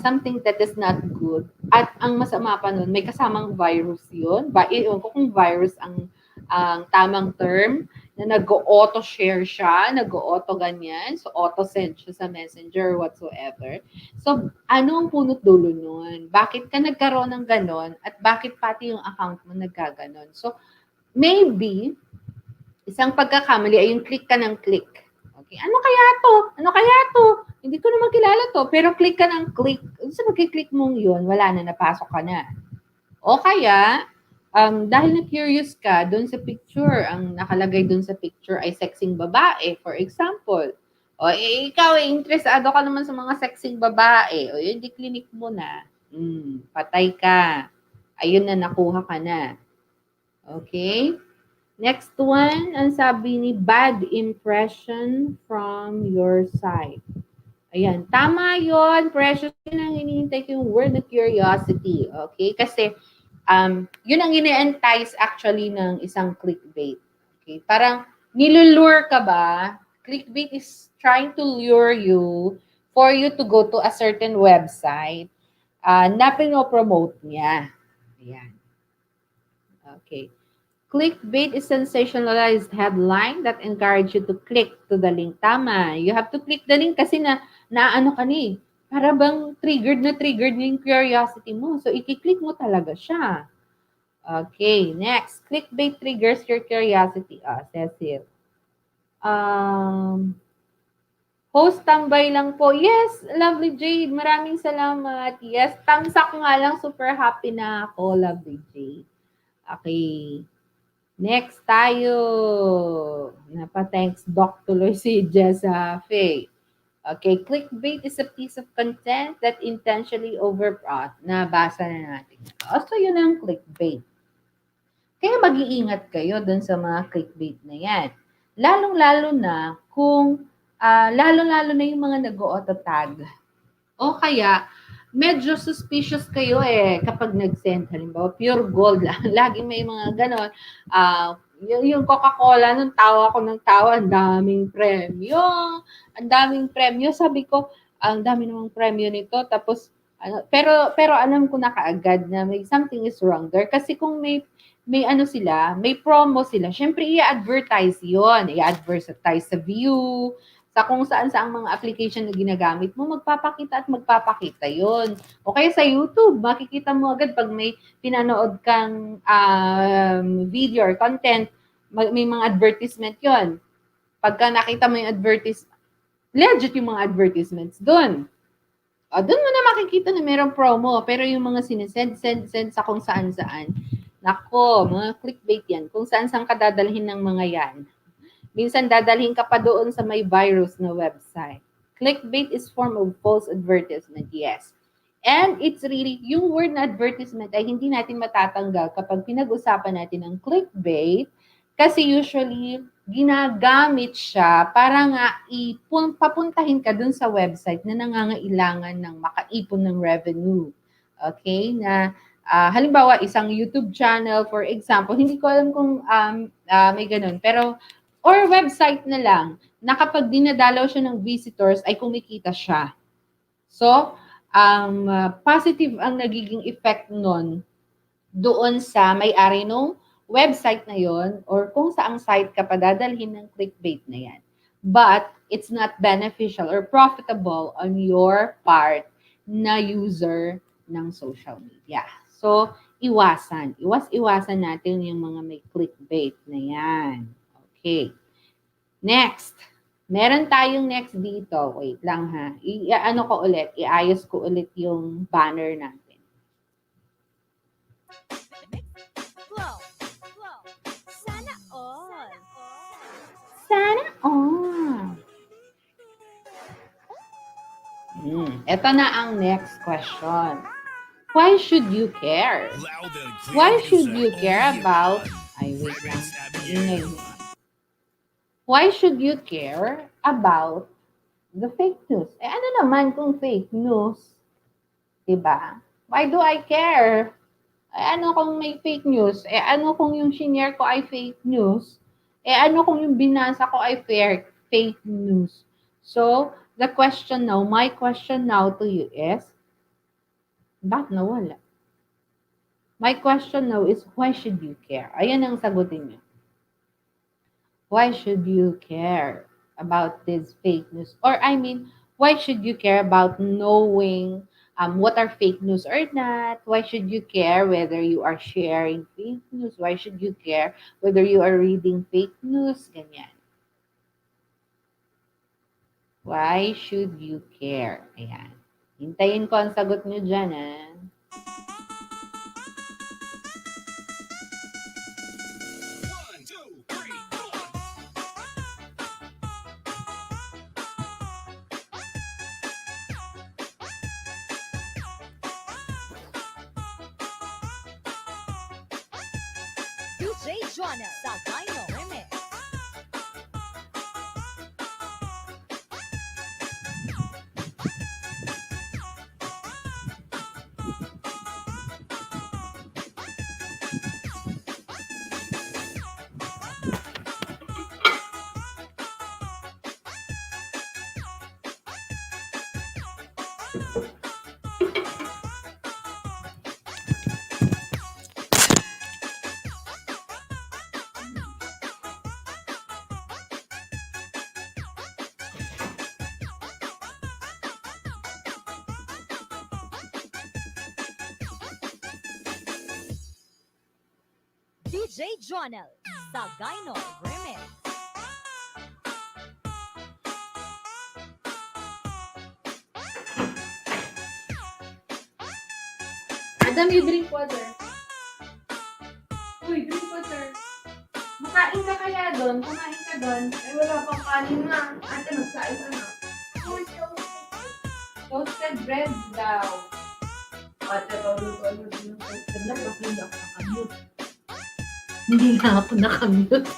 something that is not good. At ang masama pa nun, may kasamang virus yun. Ewan ko kung virus ang tamang term, na nag-auto-share siya, nag-auto ganyan, so auto-send siya sa messenger, whatsoever. So, ano ang punot dulo nun? Bakit ka nagkaroon ng ganon? At bakit pati yung account mo nagkaganon? So, maybe, isang pagkakamali ay yung click ka ng click. Okay, ano kaya to? Ano kaya to? Hindi ko naman kilala to, pero click ka ng click. Sa pagkiklik mong yun, wala na, napasok ka na. O kaya, dahil na-curious ka doon sa picture, ang nakalagay doon sa picture ay sexing babae, for example. O ikaw, interesado ka naman sa mga sexing babae. O yun, di-clinic mo na. Patay ka. Ayun na, nakuha ka na. Okay? Next one, ang sabi ni bad impression from your side. Ayan, tama yon, precious. Yun ang hinihintay ko yung word na curiosity. Okay? Kasi, yun ang ini-entice actually ng isang clickbait. Okay? Parang, nilulure ka ba? Clickbait is trying to lure you for you to go to a certain website na pinopromote niya. Ayan. Okay. Clickbait is sensationalized headline that encourage you to click to the link. Tama. You have to click the link kasi naano ka ni. Para bang triggered na yung curiosity mo. So, i-click mo talaga siya. Okay, next. Clickbait triggers your curiosity. Cecil. Host, tambay lang po. Yes, lovely Jade. Maraming salamat. Yes, tamsak nga lang. Super happy na ako, lovely Jade. Okay. Next tayo. Napa-thanks Doc tuloy si Jessa Faye. Okay, clickbait is a piece of content that intentionally overbrought. Nabasa na natin. So, yun ang clickbait. Kaya mag-iingat kayo dun sa mga clickbait na yan. Lalong-lalo na kung, lalong-lalo na yung mga nag-auto tag. O kaya, medyo suspicious kayo kapag nag-send. Halimbawa, pure gold lang. Laging may mga ganon. Yung Coca-Cola, nung tawa ko ng tawa, ang daming premyo. Ang daming premyo. Sabi ko, ang dami namang premyo nito. Tapos, pero alam ko na kaagad na may something is wrong there. Kasi kung may ano sila, may promo sila, syempre i-advertise yon, i-advertise sa view, sa kung saan sa ang mga application na ginagamit mo, magpapakita at magpapakita yon. O kaya sa YouTube, makikita mo agad pag may pinanood kang video or content, may mga advertisement yon. Pagka nakita mo yung legit yung mga advertisements doon. Doon mo na makikita na mayroong promo. Pero yung mga sinesend sa kung saan-saan, nako, mga clickbait yan. Kung saan-saan ka dadalhin ng mga yan. Minsan dadalhin ka pa doon sa may virus na website. Clickbait is form of false advertisement, yes. And it's really, yung word na advertisement ay hindi natin matatanggal kapag pinag-usapan natin ang clickbait kasi usually ginagamit siya para nga papuntahin ka dun sa website na nangangailangan ng makaipon ng revenue. Okay? Na halimbawa, isang YouTube channel, for example, hindi ko alam kung may ganun, pero or website na lang na kapag dinadalaw siya ng visitors ay kumikita siya. So, ang positive ang nagiging effect nun doon sa may-ari nung website na yon or kung saang site ka padadalhin ng clickbait na yan. But it's not beneficial or profitable on your part na user ng social media. So, iwasan. Iwasan natin yung mga may clickbait na yan. Okay. Next. Meron tayong next dito. Wait lang ha. Ano ko ulit? Iayos ko ulit yung banner natin. Flow. Sana all. Sana all. Ito na ang next question. Why should you care? Loud and clear Why should music you only care here about... on Ay, wait lang. Remix Avenue. Why should you care about the fake news? Ano naman kung fake news? Diba? Why do I care? Ano kung may fake news? Ano kung yung shinare ko ay fake news? Ano kung yung binasa ko ay fake news? So, my question now to you is, bakit nawala? My question now is, why should you care? Ayan ang sagutin niyo. Why should you care about this fake news? Or why should you care about knowing what are fake news or not? Why should you care whether you are sharing fake news? Why should you care whether you are reading fake news? Ganyan. Why should you care? Ayan. Hintayin ko ang sagot nyo dyan, ah. DJ Joanna sa Dino Remix. DJ Joanna sa Dino Remix. Adam, you drink water. Uy, drink water. Makain ka kaya doon? Kumain ka doon? Ay, wala pang kanin na. Ate, magsain ka na. Toasted bread daw. Ate, paulo-ulo din yung toasted bread. Bakit hindi ako nakamute? Hindi na ako nakamute.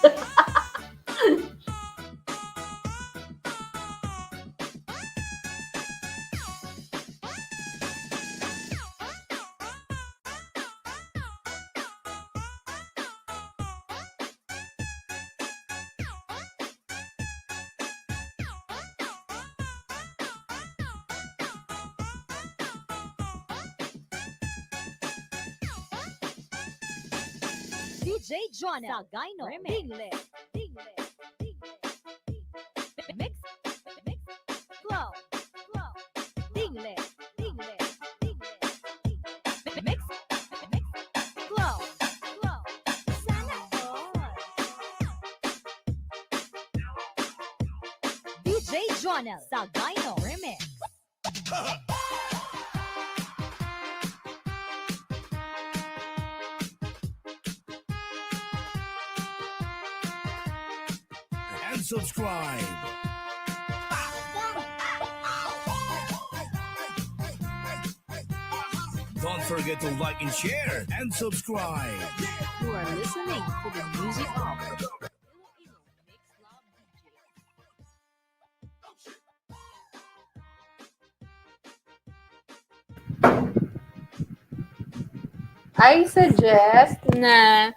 DJ Jonah Sagayno Dingle Dingle Mix Mix Flow Flow Dingle Dingle Dingle Mix Mix Flow Flow Sana all DJ Jonah Sagayno Remix And subscribe. Don't forget to like and share and subscribe. You are listening to the music of Iloilo Mix Love DJ. I suggest na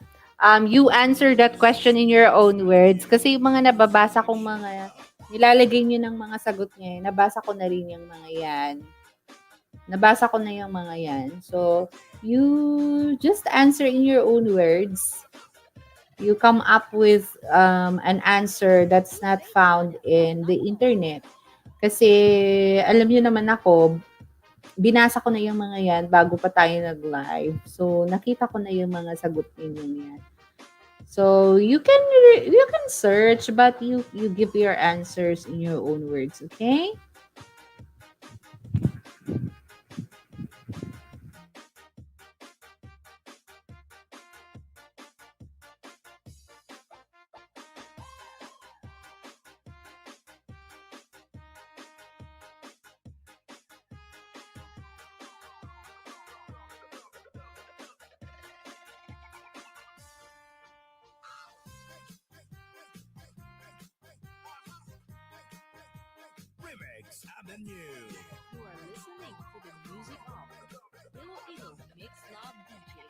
you answer that question in your own words. Kasi yung mga nababasa kong mga, nilalagay nyo ng mga sagot niya. Nabasa ko na rin yung mga yan. Nabasa ko na yung mga yan. So, you just answer in your own words. You come up with an answer that's not found in the internet. Kasi, alam nyo naman ako, binasa ko na yung mga yan bago pa tayo nag-live. So, nakita ko na yung mga sagot ninyo yan. So, you can search, but you give your answers in your own words, okay? Remix Avenue. You are listening to the music of Iloilo Mix Love DJ.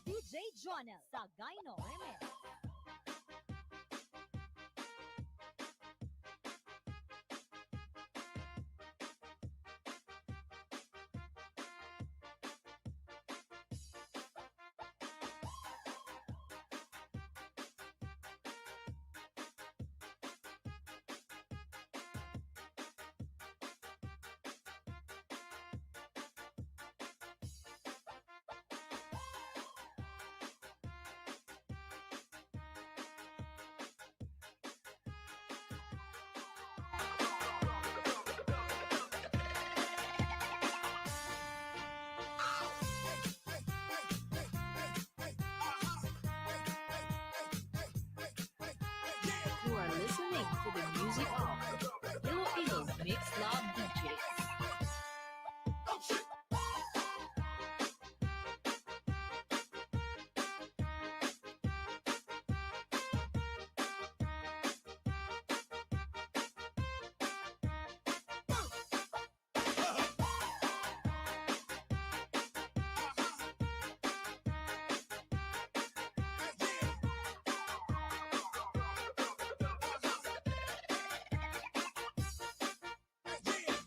DJ Jonah Sagayno Remix. You are listening to the music of Iloilo Mix Love DJ.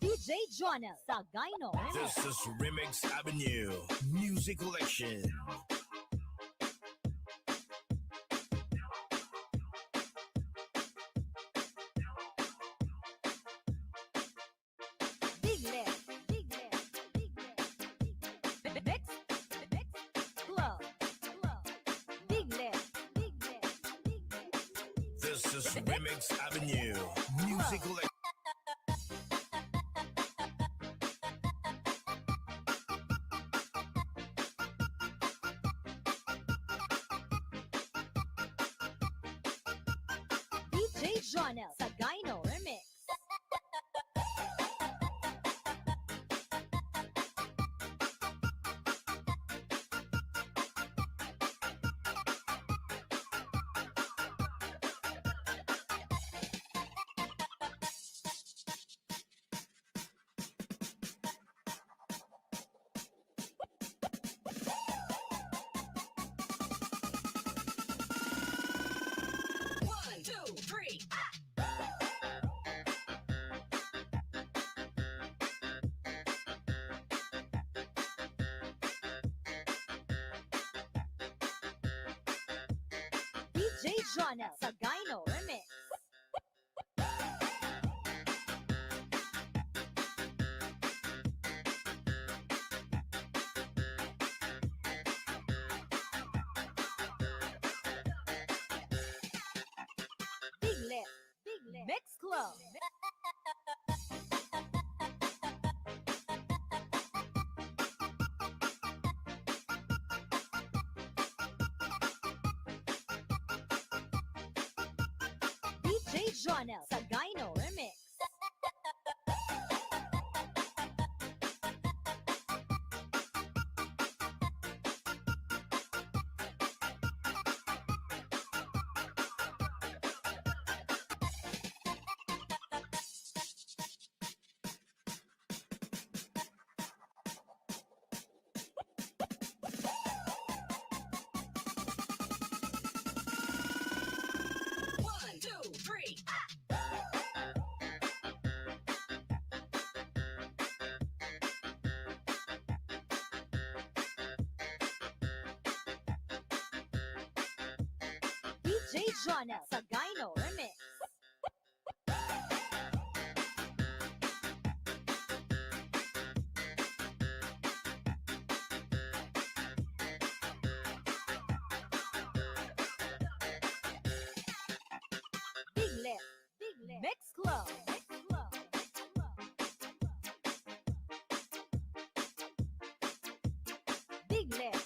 DJ Jonah Sagayno Remix. This is Remix Avenue Music Collection. This is Remix Avenue. Music like DJ Jonel sa Gyno Remix. One, two, three. DJ Jonel sa Gyno Remix. Big Lip, Mix Club. DJ Jonel sa Gyno Remix. One, two, three. DJ Jonel sa Gyno Remix. Big Lip, Mix Club. Big Lip,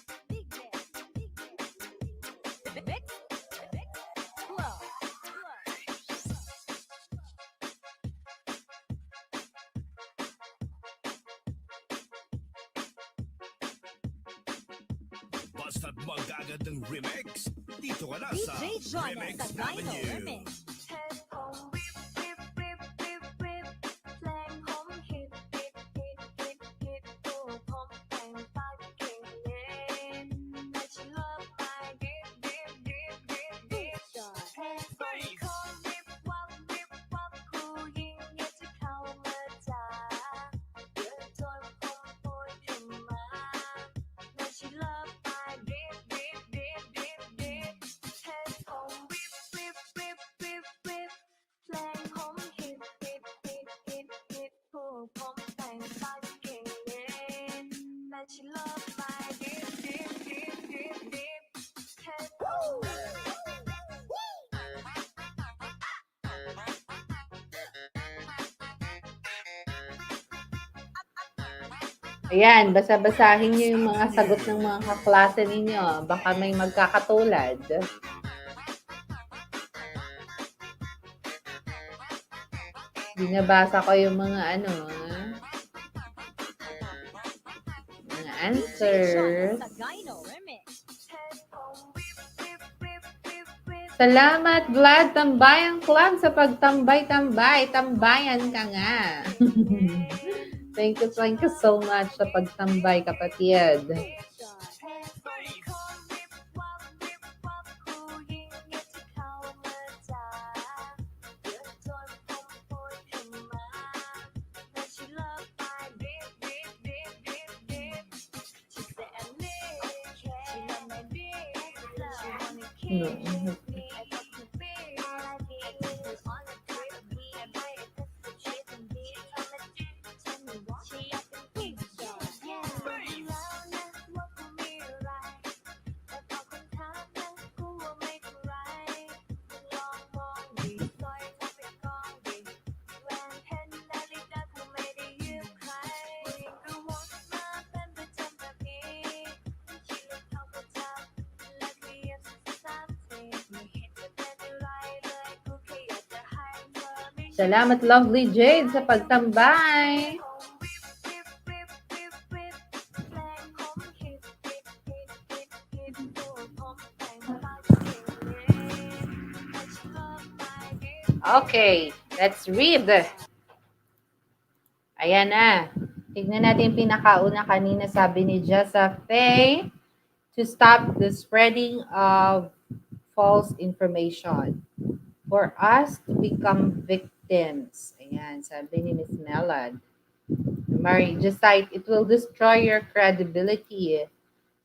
Mix Club. basta't magagandang remix. Dito ka na sa DJ Jonel Remix sa Gyno Avenue. Remix. Ayan, basa-basahin niyo yung mga sagot ng mga kaklase ninyo. Baka may magkakatulad. Binabasa ko yung mga mga answers. Sa Gyno Remix. Salamat, Vlad Tambayang Club, sa pagtambay-tambay. Tambayan ka nga. Thank you so much sa pagtambay, kapatid. No. Salamat, lovely Jade, sa pagtambay. Okay, let's read. Ayan na. Tignan natin yung pinakauna kanina, sabi ni Jessa Faye, to stop the spreading of false information. For us to become victims. Ayan, sabi ni Miss Melad. Mary, just cite, it will destroy your credibility.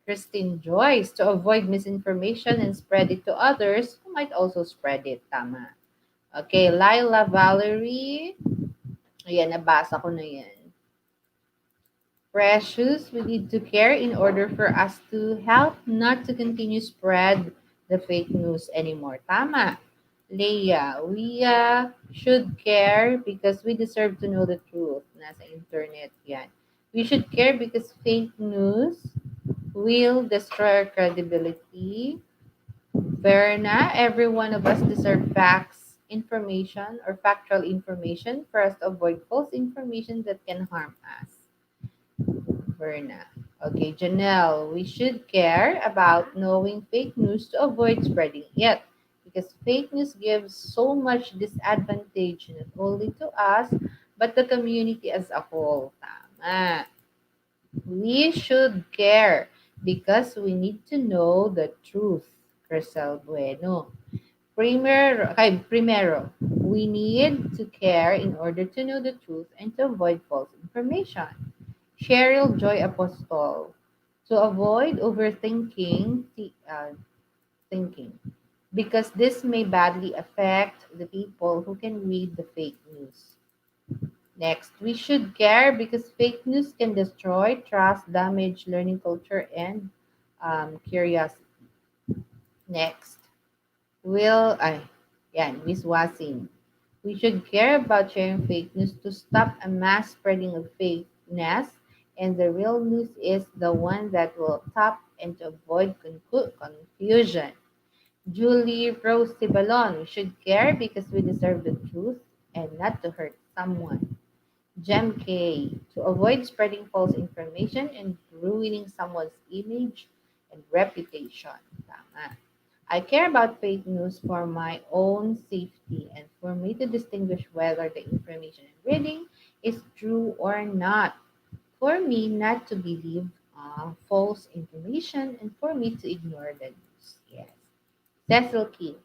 Christine Joyce, to avoid misinformation and spread it to others who might also spread it. Tama. Okay, Lila Valerie. Ayan, nabasa ko na yan. Precious, we need to care in order for us to help not to continue spread the fake news anymore. Tama. Leia, we should care because we deserve to know the truth. Nasa internet yan. We should care because fake news will destroy our credibility. Verna, every one of us deserve facts, information, or factual information for us to avoid false information that can harm us. Verna. Okay, Janelle, we should care about knowing fake news to avoid spreading it because fake news gives so much disadvantage not only to us but the community as a whole. Tama. We should care because we need to know the truth. Crystal Bueno. Primero, we need to care in order to know the truth and to avoid false information. Cheryl Joy Apostol, to avoid overthinking thinking, because this may badly affect the people who can read the fake news. Next, we should care because fake news can destroy trust, damage learning culture, and curiosity. Next, Miss Wasim. We should care about sharing fake news to stop a mass spreading of fakeness, and the real news is the one that will top and to avoid confusion. Julie Rose Tibalon, we should care because we deserve the truth and not to hurt someone. Gem K, to avoid spreading false information and ruining someone's image and reputation. Tama. I care about fake news for my own safety and for me to distinguish whether the information I'm reading is true or not. For me not to believe false information and for me to ignore the news. Yes. Cecil Key.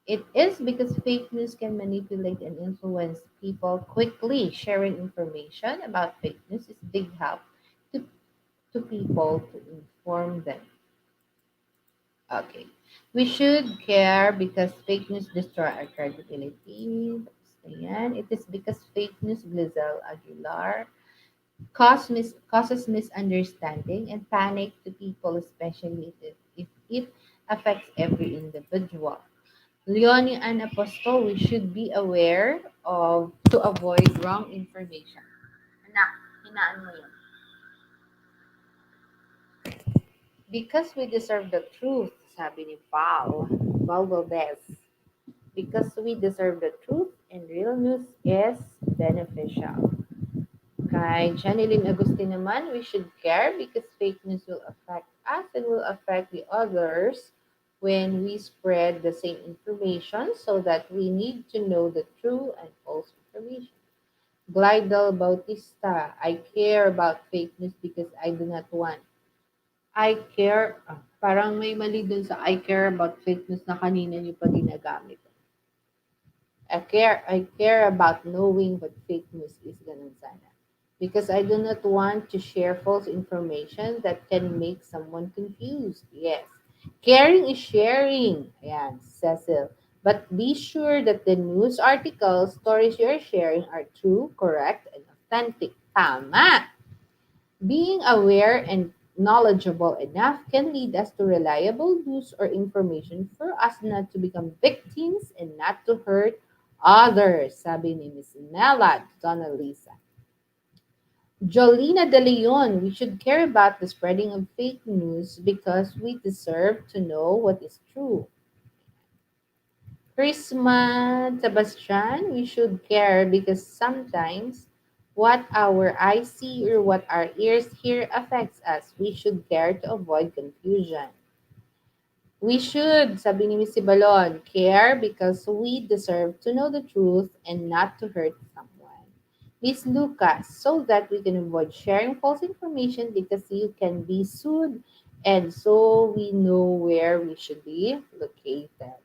It is because fake news can manipulate and influence people quickly. Sharing information about fake news is big help to, to people to inform them. Okay. We should care because fake news destroy our credibility. Ayan. It is because fake news, Glizelle Aguilar, causes misunderstanding and panic to people, especially if it affects every individual. Leonie and Apostol, we should be aware of to avoid wrong information. Anak, hinaan mo yun. Because we deserve the truth, sabi ni Val Valdez. Because we deserve the truth and real news is beneficial. Kay Janeline Agustin naman, we should care because fake news will affect us and will affect the others when we spread the same information so that we need to know the true and false information. Glidel Bautista, I care about fake news because I do not want. Parang may mali dun sa I care about fake news na kanina niyo pa ginagamit. I care about knowing what fake news is, ganun sana. Because I do not want to share false information that can make someone confused. Yes. Caring is sharing. Ayan, Cecil. But be sure that the news articles, stories you're sharing are true, correct, and authentic. Tama! Being aware and knowledgeable enough can lead us to reliable news or information for us not to become victims and not to hurt others, sabi ni Miss Melad Donalisa. Jolina De Leon, we should care about the spreading of fake news because we deserve to know what is true. Christmas, Sebastian, we should care because sometimes what our eyes see or what our ears hear affects us. We should care to avoid confusion. We should, sabi ni Miss Balon, care because we deserve to know the truth and not to hurt someone. Miss Lucas, so that we can avoid sharing false information because you can be sued and so we know where we should be located.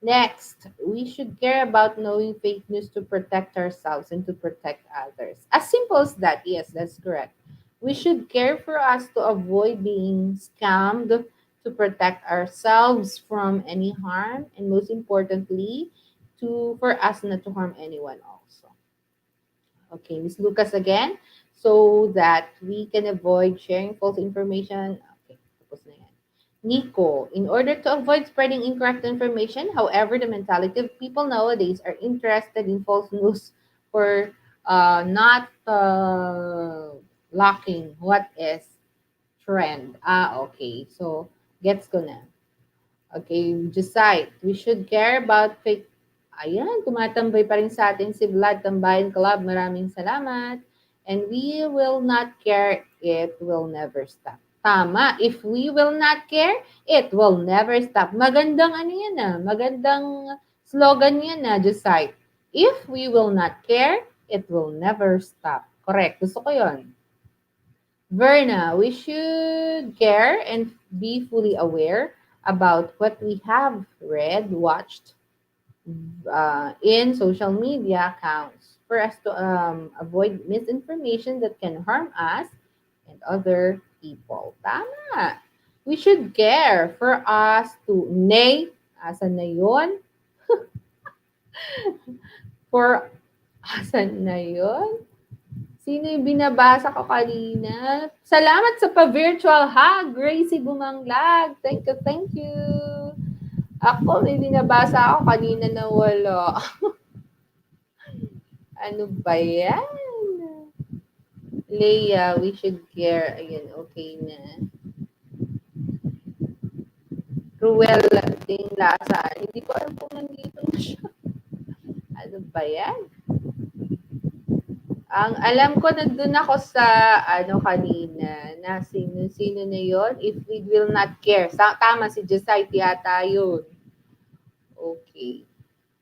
Next, we should care about knowing fake news to protect ourselves and to protect others. As simple as that, yes, that's correct. We should care for us to avoid being scammed, to protect ourselves from any harm, and most importantly, to for us not to harm anyone also. Okay, Miss Lucas again, so that we can avoid sharing false information. Okay, tapos na yan. Nico, in order to avoid spreading incorrect information, however, the mentality of people nowadays are interested in false news for not locking what is trend. Okay. So, gets ko na. Okay, Jusite, we should care about fake. Ayan, tumatambay pa rin sa atin si Vlad Tambayan Club. Maraming salamat. And we will not care, it will never stop. Tama. If we will not care, it will never stop. Magandang ano yan ah. Magandang slogan yan ah, Jusite. If we will not care, it will never stop. Correct. Gusto ko yon. Verna, we should care and be fully aware about what we have read, watched in social media accounts for us to avoid misinformation that can harm us and other people. Tama. We should care for us to nay, asan na yun? For asan na yun? Sino yung binabasa ko kanina? Salamat sa pa-virtual hug, Gracie Bumanglag. Thank you, thank you. Ako, may binabasa ako kanina na wala. Ano ba yan? Leia, we should care. Ayun, okay na. Ruel Ding Lasa. Hindi ko alam kung nandito na siya. Ano ba yan? Ang alam ko, nandun ako sa, kanina, na sino na yon. If we will not care. Tama, si Josite yata yun. Okay.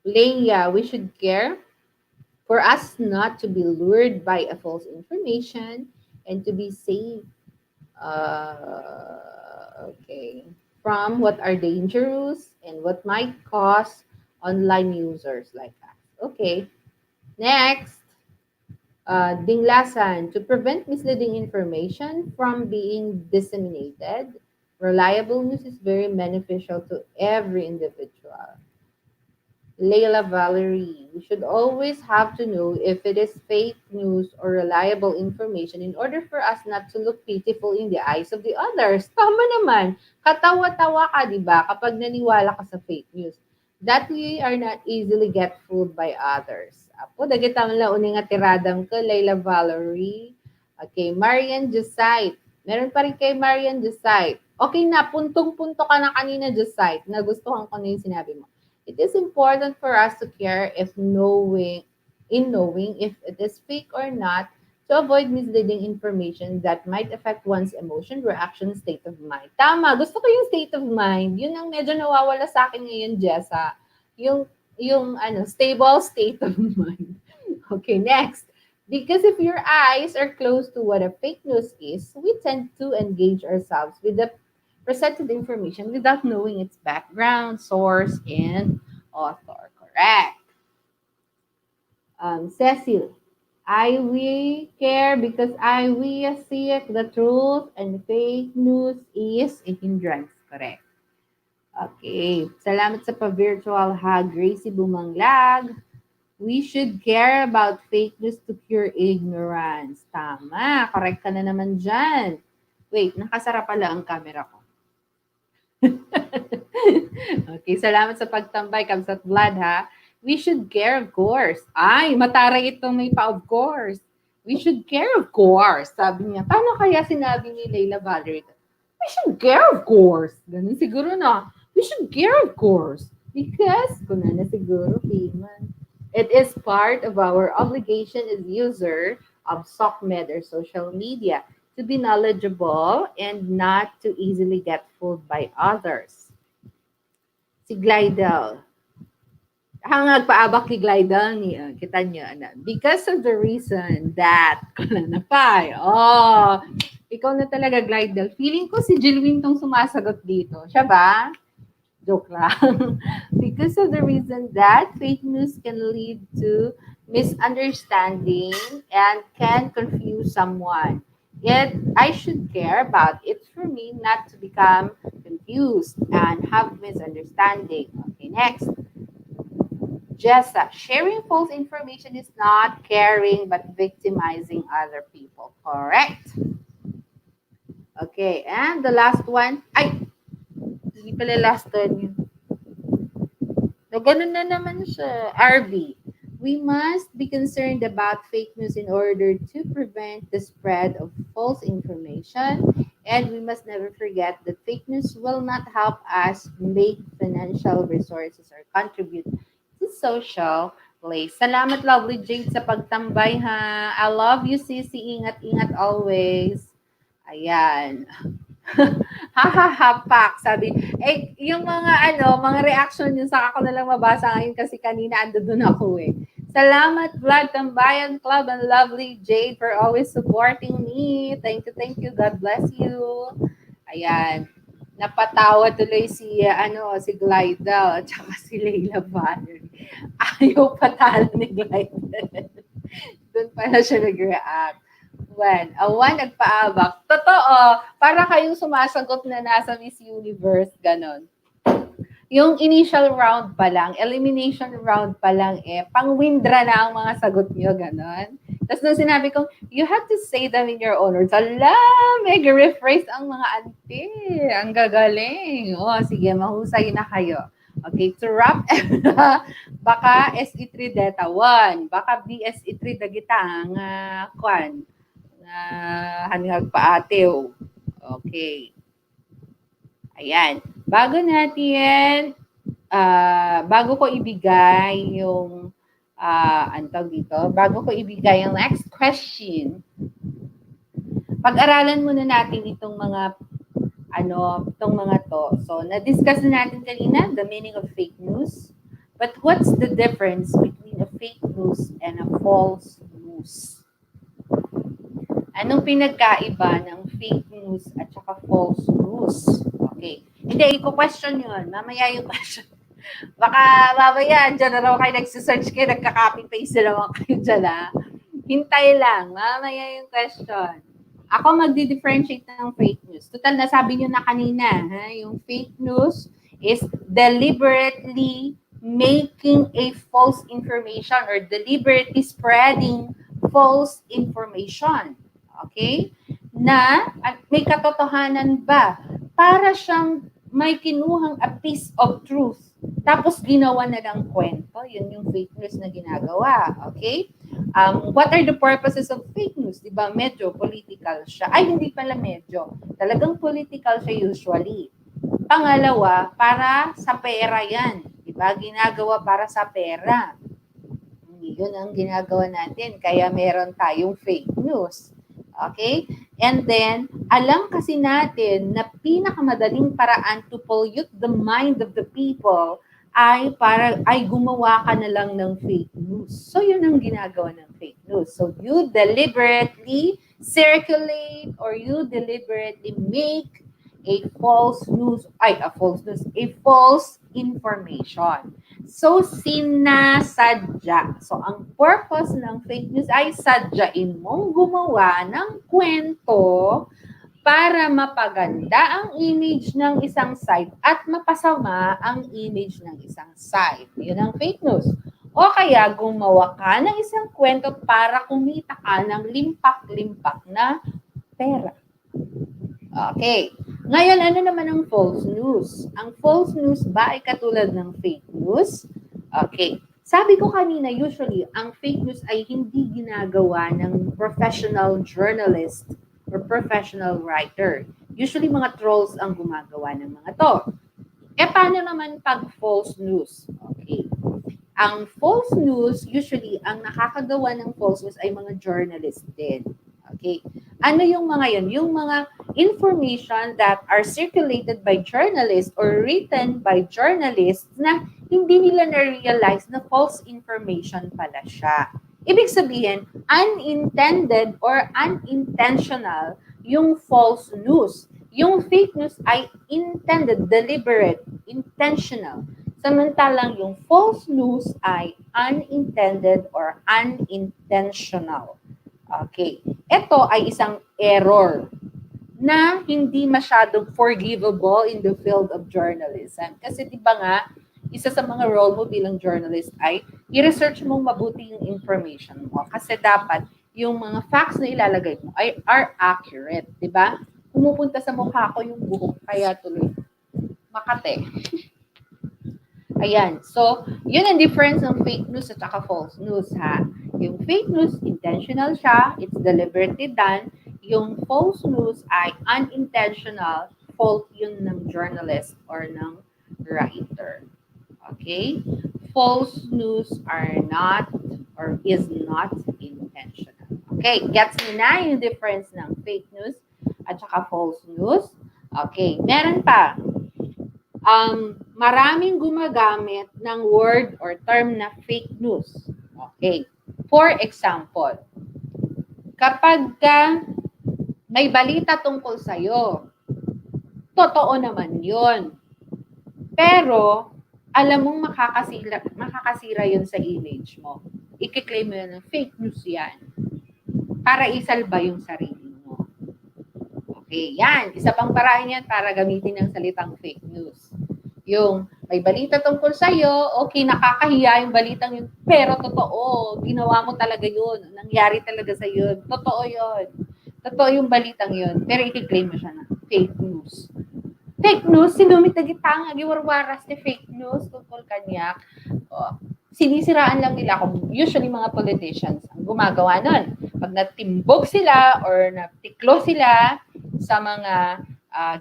Leia, we should care for us not to be lured by a false information and to be safe. Okay. From what are dangerous and what might cause online users like us. Okay. Next. Dinglasan, to prevent misleading information from being disseminated, reliable news is very beneficial to every individual. Layla Valerie, we should always have to know if it is fake news or reliable information in order for us not to look pitiful in the eyes of the others. Tama naman. Katawa-tawa ka, di ba, kapag naniwala ka sa fake news. That we are not easily get fooled by others. Apo, dagitam la uning nga tiradam ko, Layla Valerie. Okay, Marian Jusite. Meron pa rin kay Marian Jusite. Okay na, puntong-punto ka na kanina, Jusite. Nagustuhan ko na yung sinabi mo. It is important for us to care knowing if it is fake or not to avoid misleading information that might affect one's emotion, reaction, state of mind. Tama, gusto ko yung state of mind. Yun ang medyo nawawala sa akin ngayon, Jessa. Yung stable state of mind. Okay, next. Because if your eyes are close to what a fake news is, we tend to engage ourselves with the presented information without knowing its background, source, and author. Correct. Cecil, we care because we seek the truth and fake news is a hindrance. Correct. Okay. Salamat sa pa-virtual hug, Gracie Bumanglag. We should care about fake news to cure ignorance. Tama. Correct ka na naman dyan. Wait, nakasara pala ang camera ko. Okay, salamat sa pagtambay, Kamsat Vlad, ha? We should care, of course. Ay, mataray itong may pa, of course. We should care, of course. Sabi niya, paano kaya sinabi ni Layla Valerie? We should care, of course. Ganun siguro na. We should care, of course. Because, kuna na siguro, Payman, it is part of our obligation as user of SOCMED or social media to be knowledgeable and not to easily get fooled by others. Si Glidel, hangag paabak kay Glidel niya, kita niyo, ana. Because of the reason that, kuna na pa, oh, ikaw na talaga, Glidel. Feeling ko si Jilwin tong sumasagot dito. Siya ba? Joke lang. Because of the reason that fake news can lead to misunderstanding and can confuse someone. Yet, I should care about it for me not to become confused and have misunderstanding. Okay, next. Jessa, sharing false information is not caring but victimizing other people. Correct. Okay, and the last one. Ay, hindi pala last one yun. So, ganun na naman siya. RB, we must be concerned about fake news in order to prevent the spread of false information. And we must never forget that fake news will not help us make financial resources or contribute to social place. Salamat, lovely Jade, sa pagtambay, ha. I love you, Sisi. Ingat-ingat always. Ayan. Ha ha ha pak, sabi. Eh, yung mga mga reaction niyo sa ako na lang mabasa ngayon kasi kanina ando doon ako eh. Salamat, Vlad Tambayan Club and lovely Jade for always supporting me. Thank you. God bless you. Ayan. Napatawa tuloy si si Glidel at saka si Leila Valerie. Ayaw patalo ni Glidel. Doon pala siya nag-react. One nagpaabak. Totoo, para kayong sumasagot na nasa Miss Universe, ganon. Yung initial round pa lang, elimination round pa lang pang-windra na ang mga sagot nyo, ganon. Tapos nung sinabi kong, you have to say them in your own words. Ala, mega rephrase ang mga ante. Ang gagaling. O, sige, mahusay na kayo. Okay, to wrap, baka SE3 Deta 1, baka BSE3 Dagitang, kwan, hanghag paatew. Okay. Ayan. Bago ko ibigay yung, bago ko ibigay yung next question, pag-aralan muna natin itong mga, itong mga to. So, na-discuss na natin kanina, the meaning of fake news. But what's the difference between a fake news and a false news? Anong pinagkaiba ng fake news at saka false news? Okay. Hindi, i-question yun. Mamaya yung question. Baka mamaya, dyan na raw kayo nagsisearch kayo, nagka-copy-paste na naman kayo dyan, ha? Hintay lang. Mamaya yung question. Ako magdi-differentiate ng fake news. Total, nasabi nyo na kanina, ha? Yung fake news is deliberately making a false information or deliberately spreading false information. Okay? Na may katotohanan ba? Para siyang may kinuhang a piece of truth. Tapos ginawa na lang kwento. Yun yung fake news na ginagawa. Okay? What are the purposes of fake news? Diba? Medyo political siya. Ay, hindi pala medyo. Talagang political siya usually. Pangalawa, para sa pera yan. Diba? Ginagawa para sa pera. Yun ang ginagawa natin. Kaya meron tayong fake news. Okay? And then, alam kasi natin na pinakamadaling paraan to pollute the mind of the people ay gumawa ka na lang ng fake news. So, yun ang ginagawa ng fake news. So, you deliberately circulate or you deliberately make a false information. So, sinasadya. So, ang purpose ng fake news ay sadyain mong gumawa ng kwento para mapaganda ang image ng isang side at mapasama ang image ng isang side. Yun ang fake news. O kaya gumawa ka ng isang kwento para kumita ka ng limpak-limpak na pera. Okay. Ngayon, ano naman ang false news? Ang false news ba ay katulad ng fake news? Okay. Sabi ko kanina, usually, ang fake news ay hindi ginagawa ng professional journalist or professional writer. Usually, mga trolls ang gumagawa ng mga to. Paano naman pag false news? Okay. Ang false news, usually, ang nakakagawa ng false news ay mga journalist din. Okay? Ano yung mga yun? Yung mga information that are circulated by journalists or written by journalists na hindi nila na-realize na false information pala siya. Ibig sabihin, unintended or unintentional yung false news. Yung fake news ay intended, deliberate, intentional. Samantalang yung false news ay unintended or unintentional. Okay. Ito ay isang error na hindi masyadong forgivable in the field of journalism. Kasi di ba nga, isa sa mga role mo bilang journalist ay i-research mong mabuti yung information mo. Kasi dapat yung mga facts na ilalagay mo ay are accurate. Di ba? Pumupunta sa mukha ko yung buhok, kaya tuloy Makate. Ayan. So, yun ang difference ng fake news at saka false news, ha? Yung fake news, intentional siya. It's deliberately done. Yung false news ay unintentional. Fault yun ng journalist or ng writer. Okay? False news are not or is not intentional. Okay, gets mo na yung difference ng fake news at saka false news. Okay, meron pa. Maraming gumagamit ng word or term na fake news. Okay. For example, kapag may balita tungkol sa'yo, totoo naman yun. Pero, alam mong makakasira yun sa image mo. I-claim mo yun ng fake news yan. Para isalba yung sarili mo. Okay, yan. Isa pang paraan yan para gamitin ang salitang fake news. Yung may balita tungkol sa'yo, okay, nakakahiya yung balitang yun, pero totoo, ginawa mo talaga yun, nangyari talaga sa'yo, totoo yun. Totoo yung balitang yun, pero i-claim mo siya na fake news. Fake news, sinumit na gitang, agiwarwaras ni fake news tungkol kanya. Sinisiraan lang nila kung usually mga politicians ang gumagawa nun. Pag natimbog sila or natiklo sila sa mga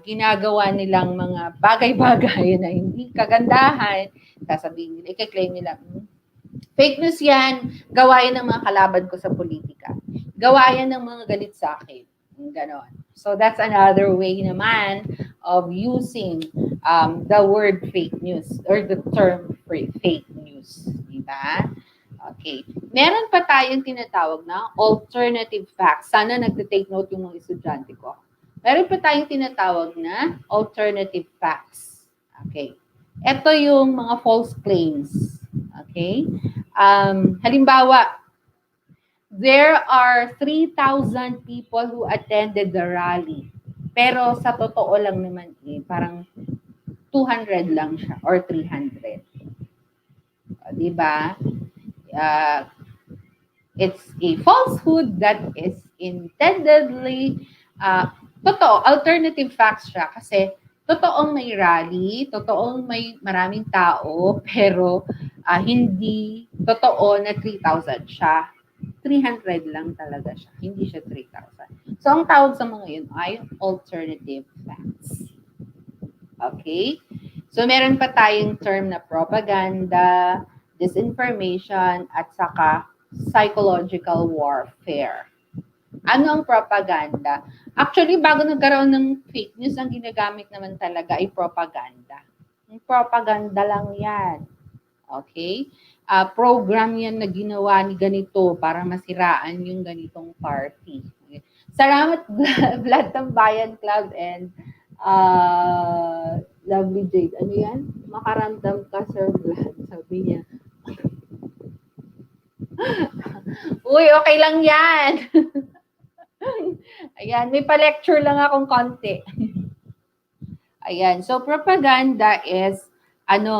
ginagawa nilang mga bagay-bagay na hindi kagandahan, sasabihin nila, i-claim nila, fake news yan, gawain ng mga kalaban ko sa politika. Gawain ng mga galit sa akin. Ganon. So that's another way naman of using the word fake news or the term fake news. Diba? Okay. Meron pa tayong tinatawag na alternative facts. Sana nagte-take note yung mga estudyante ko. Meron pa tayong tinatawag na alternative facts. Okay. Ito yung mga false claims. Okay. Halimbawa, there are 3,000 people who attended the rally. Pero sa totoo lang naman parang 200 lang siya or 300. Diba? It's a falsehood that is intendedly totoo, alternative facts siya kasi totoong may rally, totoong may maraming tao, pero hindi totoo na 3,000 siya. 300 lang talaga siya. Hindi siya 3,000. So, ang tawag sa mga yun ay alternative facts. Okay? So, meron pa tayong term na propaganda, disinformation, at saka psychological warfare. Ano ang propaganda? Actually, bago nagkaroon ng fake news, ang ginagamit naman talaga ay propaganda. Yung propaganda lang yan. Okay? Program yan na ginawa ni ganito para masiraan yung ganitong party. Okay? Salamat, Vlad Tambayan Club and Lovely Jade. Ano yan? Makaramdam ka, Sir Vlad. Sabi niya. Uy, okay lang yan. Ayan, may pa-lecture lang akong konti. Ayan, so propaganda is,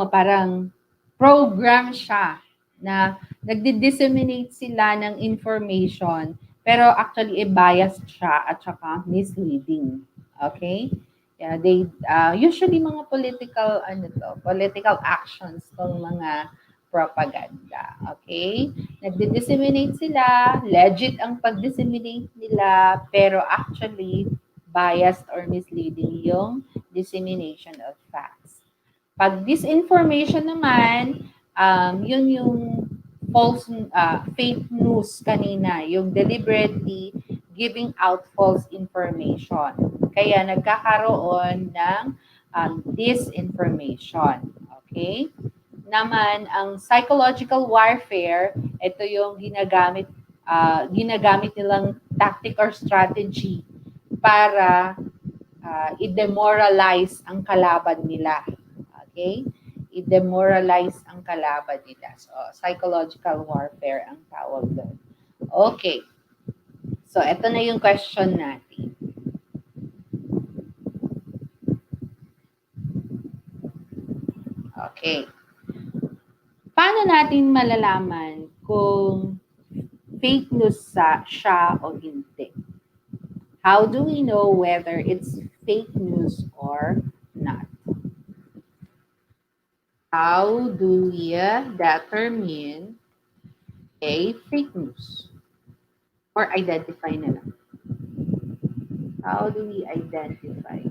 parang program siya na nagdi-disseminate sila ng information, pero actually biased siya at saka misleading. Okay? Yeah, they usually mga political actions tong mga propaganda. Okay? Nagdi-disseminate sila, legit ang pag-disseminate nila, pero actually biased or misleading yung dissemination of facts. Pag disinformation naman, yun yung false, fake news kanina, yung deliberately giving out false information. Kaya nagkakaroon ng disinformation. Okay? Naman, ang psychological warfare, ito yung ginagamit nilang tactic or strategy para i-demoralize ang kalaban nila. Okay? I-demoralize ang kalaban nila. So, psychological warfare ang tawag doon. Okay. So, ito na yung question natin. Okay. Paano natin malalaman kung fake news siya o hindi? How do we know whether it's fake news or not? How do we determine a fake news? Or identify na lang. How do we identify?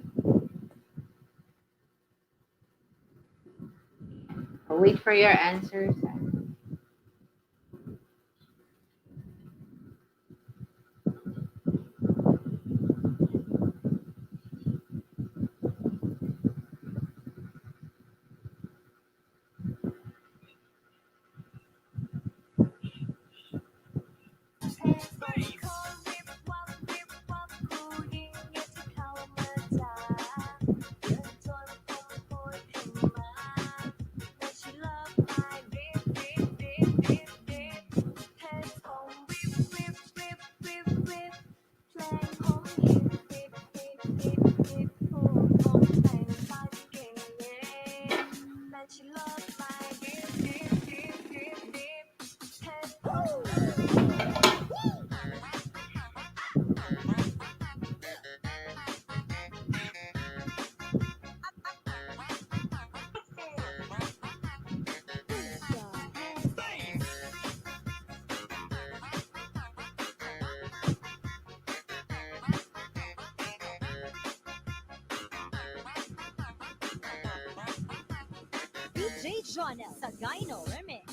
I'll wait for your answers. DJ Jonel Sagayno Remix.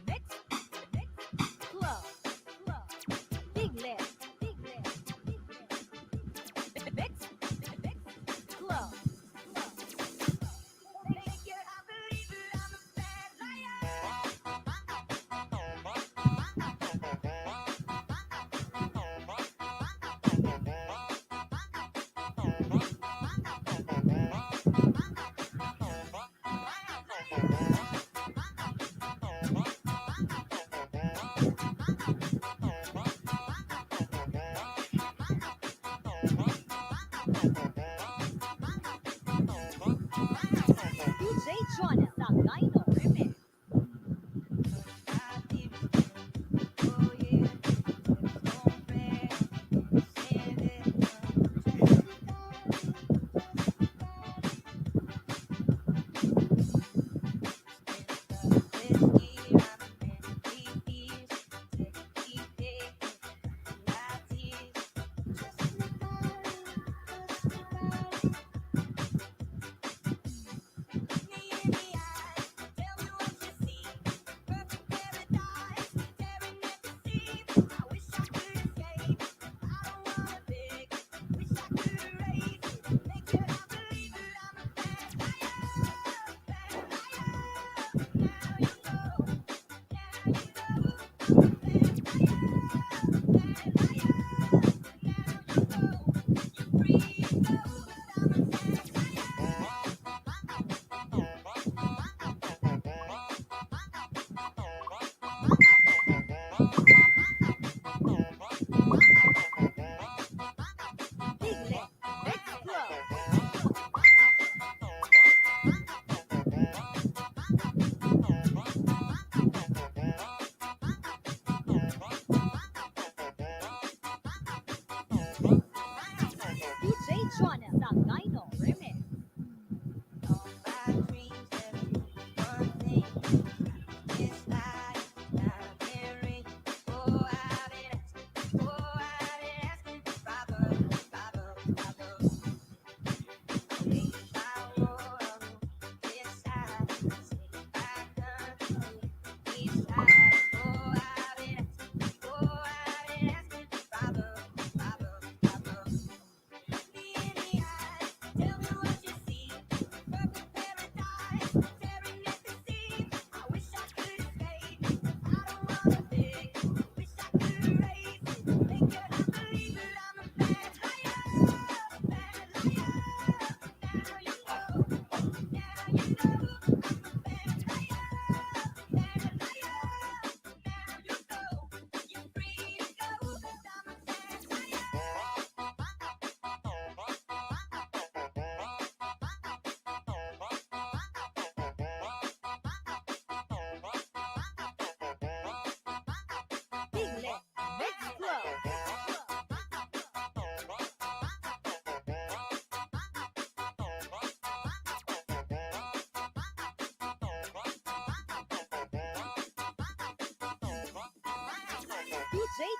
Mix, flow, big lift, mix, flow.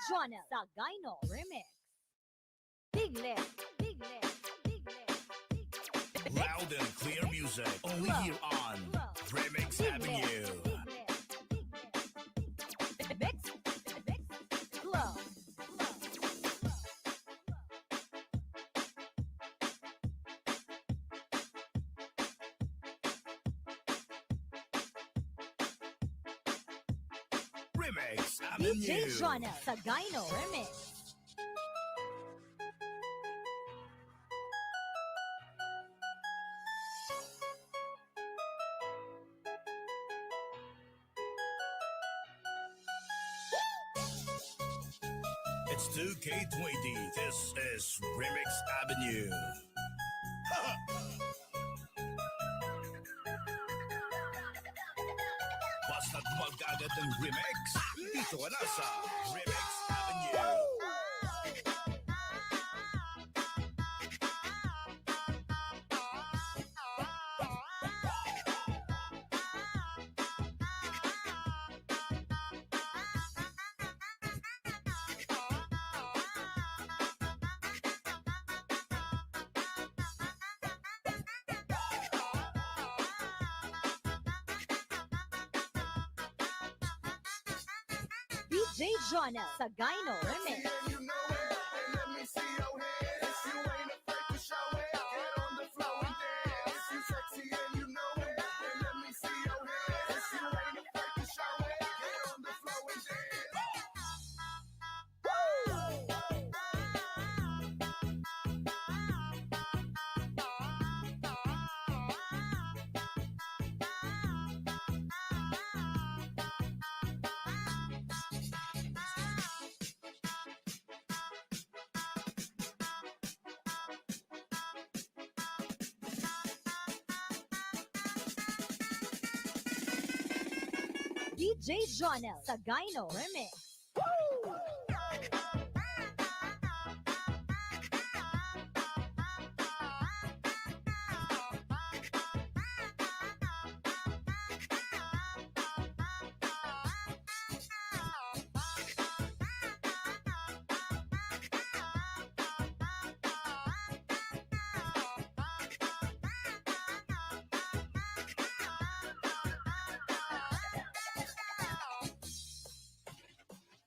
Jonel Sagayno Remix. Big Lips, Big Lips, Big Lips, Big Lips. Loud and clear music. Only here on Remix Avenue. Mix, mix, flow. Remix DJ Avenue. Jonel Sagayno Remix. It's 2K20. This is Remix Avenue. Basta't magagad ng remix, dito ka na sa Remix Avenue. DJ Jonel Sagayno Remix. And you know it, and let me see your hands. You ain't afraid to show it. Get on the floor and dance. You sexy and you know it, and let me see your hands. You ain't afraid to show it. Get on the floor and dance. DJ Jonel Sagayno Remix.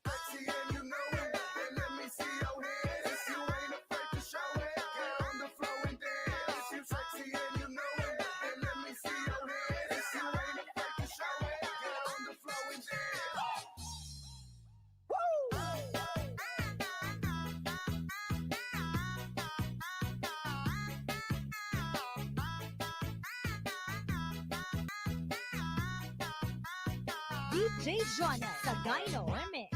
Sexy and you know it, and let me see your hands. You ain't afraid to show it. Get on the floor and dance. You sexy and you know it, and let me see your hands. You ain't afraid to show it. Get on the floor and dance. DJ Jonel Sagayno Remix.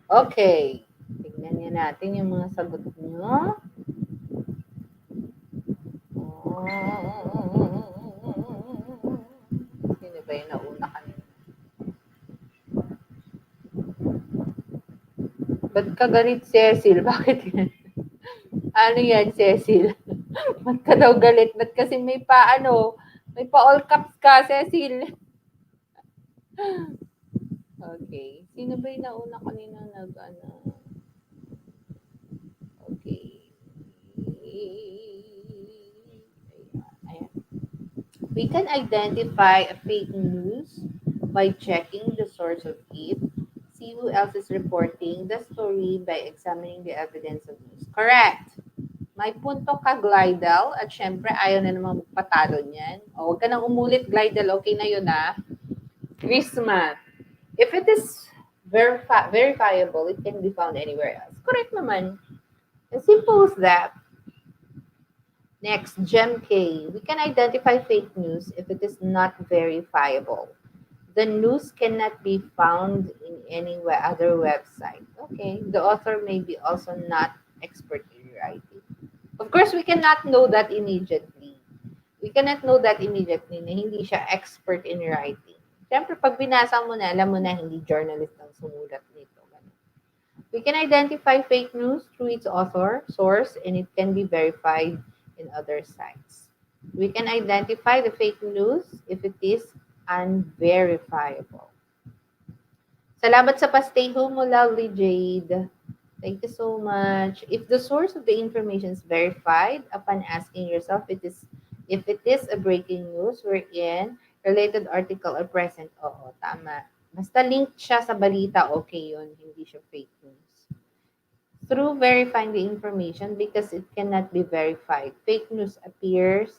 Okay. Tignan niya natin yung mga sagot niyo. Sino ba yung nauna kanina? Ba't ka galit, Cecil? Bakit yan? Ano yan, Cecil? Ba't ka daw galit? Ba't kasi may pa all caps ka, Cecil? Okay. Sino ba yung nauna kanina Okay. Ayan. We can identify a fake news by checking the source of it. See who else is reporting the story by examining the evidence of news. Correct. May punto ka, Glidel. At syempre, ayaw na naman magpatalo niyan. O, huwag ka nang umulit, Glidel. Okay na yun, ha? Christmas. If it is verifiable, it can be found anywhere else. Correct naman. As simple as that. Next, Gem K. We can identify fake news if it is not verifiable. The news cannot be found in any other website. Okay, the author may be also not expert in writing. Of course, we cannot know that immediately. We cannot know that immediately na hindi siya expert in writing. Siyempre, pag binasa mo na, alam mo na hindi journalist ang sumulat nito. We can identify fake news through its author, source, and it can be verified in other sites. We can identify the fake news if it is unverifiable. Salamat sa pa-stay home mo, lovely Jade. Thank you so much. If the source of the information is verified, upon asking yourself if it is a breaking news wherein related article are present, oo, tama. Basta link siya sa balita, okay yun. Hindi siya fake news. Through verifying the information because it cannot be verified. Fake news appeals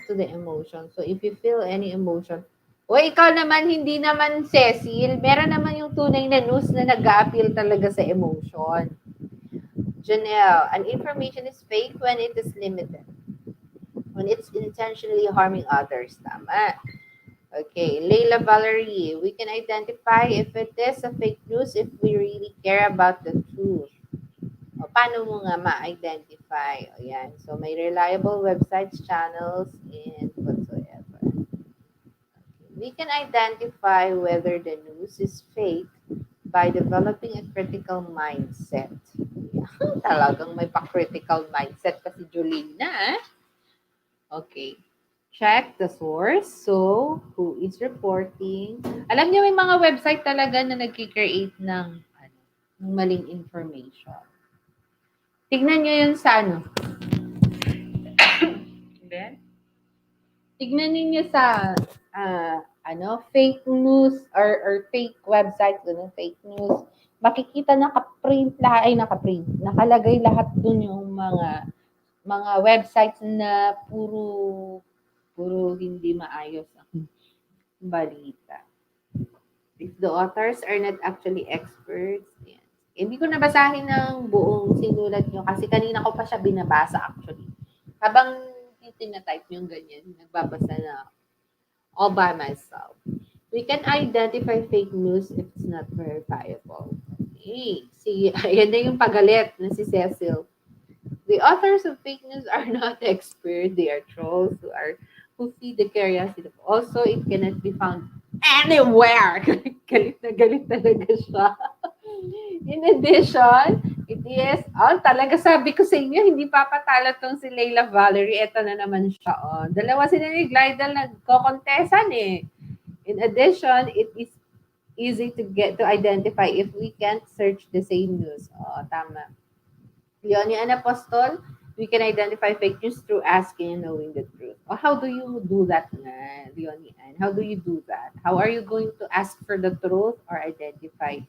to the emotion. So if you feel any emotion, o ikaw naman, hindi naman, Cecil, meron naman yung tunay na news na nag-a-appeal talaga sa emotion. Janelle, an information is fake when it is limited. When it's intentionally harming others. Tama. Okay, Leila Valerie, we can identify if it is a fake news if we really care about the truth. O, paano mo nga ma-identify? O, yan. So, may reliable websites, channels, and whatsoever. Okay. We can identify whether the news is fake by developing a critical mindset. Yan. Talagang may pa-critical mindset kasi Julina. Okay. Check the source. So, who is reporting? Alam niyo, may mga website talaga na nag-create ng maling information. Tignan nyo yun sa Then, tignan ninyo sa fake news or fake website, fake news. Makikita nakalagay lahat dun yung mga websites na puro hindi maayos ang balita. If the authors are not actually experts, yan. Hindi ko nabasahin ng buong sinulat nyo kasi kanina ko pa siya binabasa actually. Habang tinatype yung ganyan, nagbabasa na all by myself. We can identify fake news if it's not verifiable. Okay. See, ayan na yung pagalit na si Cecil. The authors of fake news are not experts. They are trolls who feed the curiosity. Also, it cannot be found anywhere. Galit na galit talaga siya. In addition, it is, talaga sabi ko sa inyo, hindi papatalo tong si Leila Valerie. Ito na naman siya. Dalawa sila ni Glidal nagkokontesan eh. In addition, it is easy to identify if we can't search the same news. Tama. Leonie Ann Apostol, we can identify fake news through asking and knowing the truth. How do you do that, Leonie Ann? How do you do that? How are you going to ask for the truth or identify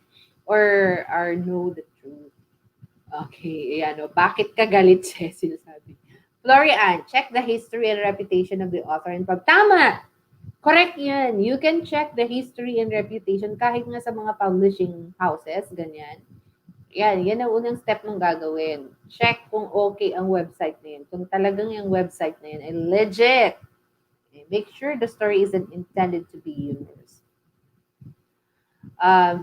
or know the truth? Okay, bakit ka galit, Cecil, sabi. Florian, check the history and reputation of the author and tama! Correct yan. You can check the history and reputation kahit nga sa mga publishing houses, ganyan. Yan ang unang step mong gagawin. Check kung okay ang website na yun. Kung talagang yung website na yun ay legit. Make sure the story isn't intended to be humorous.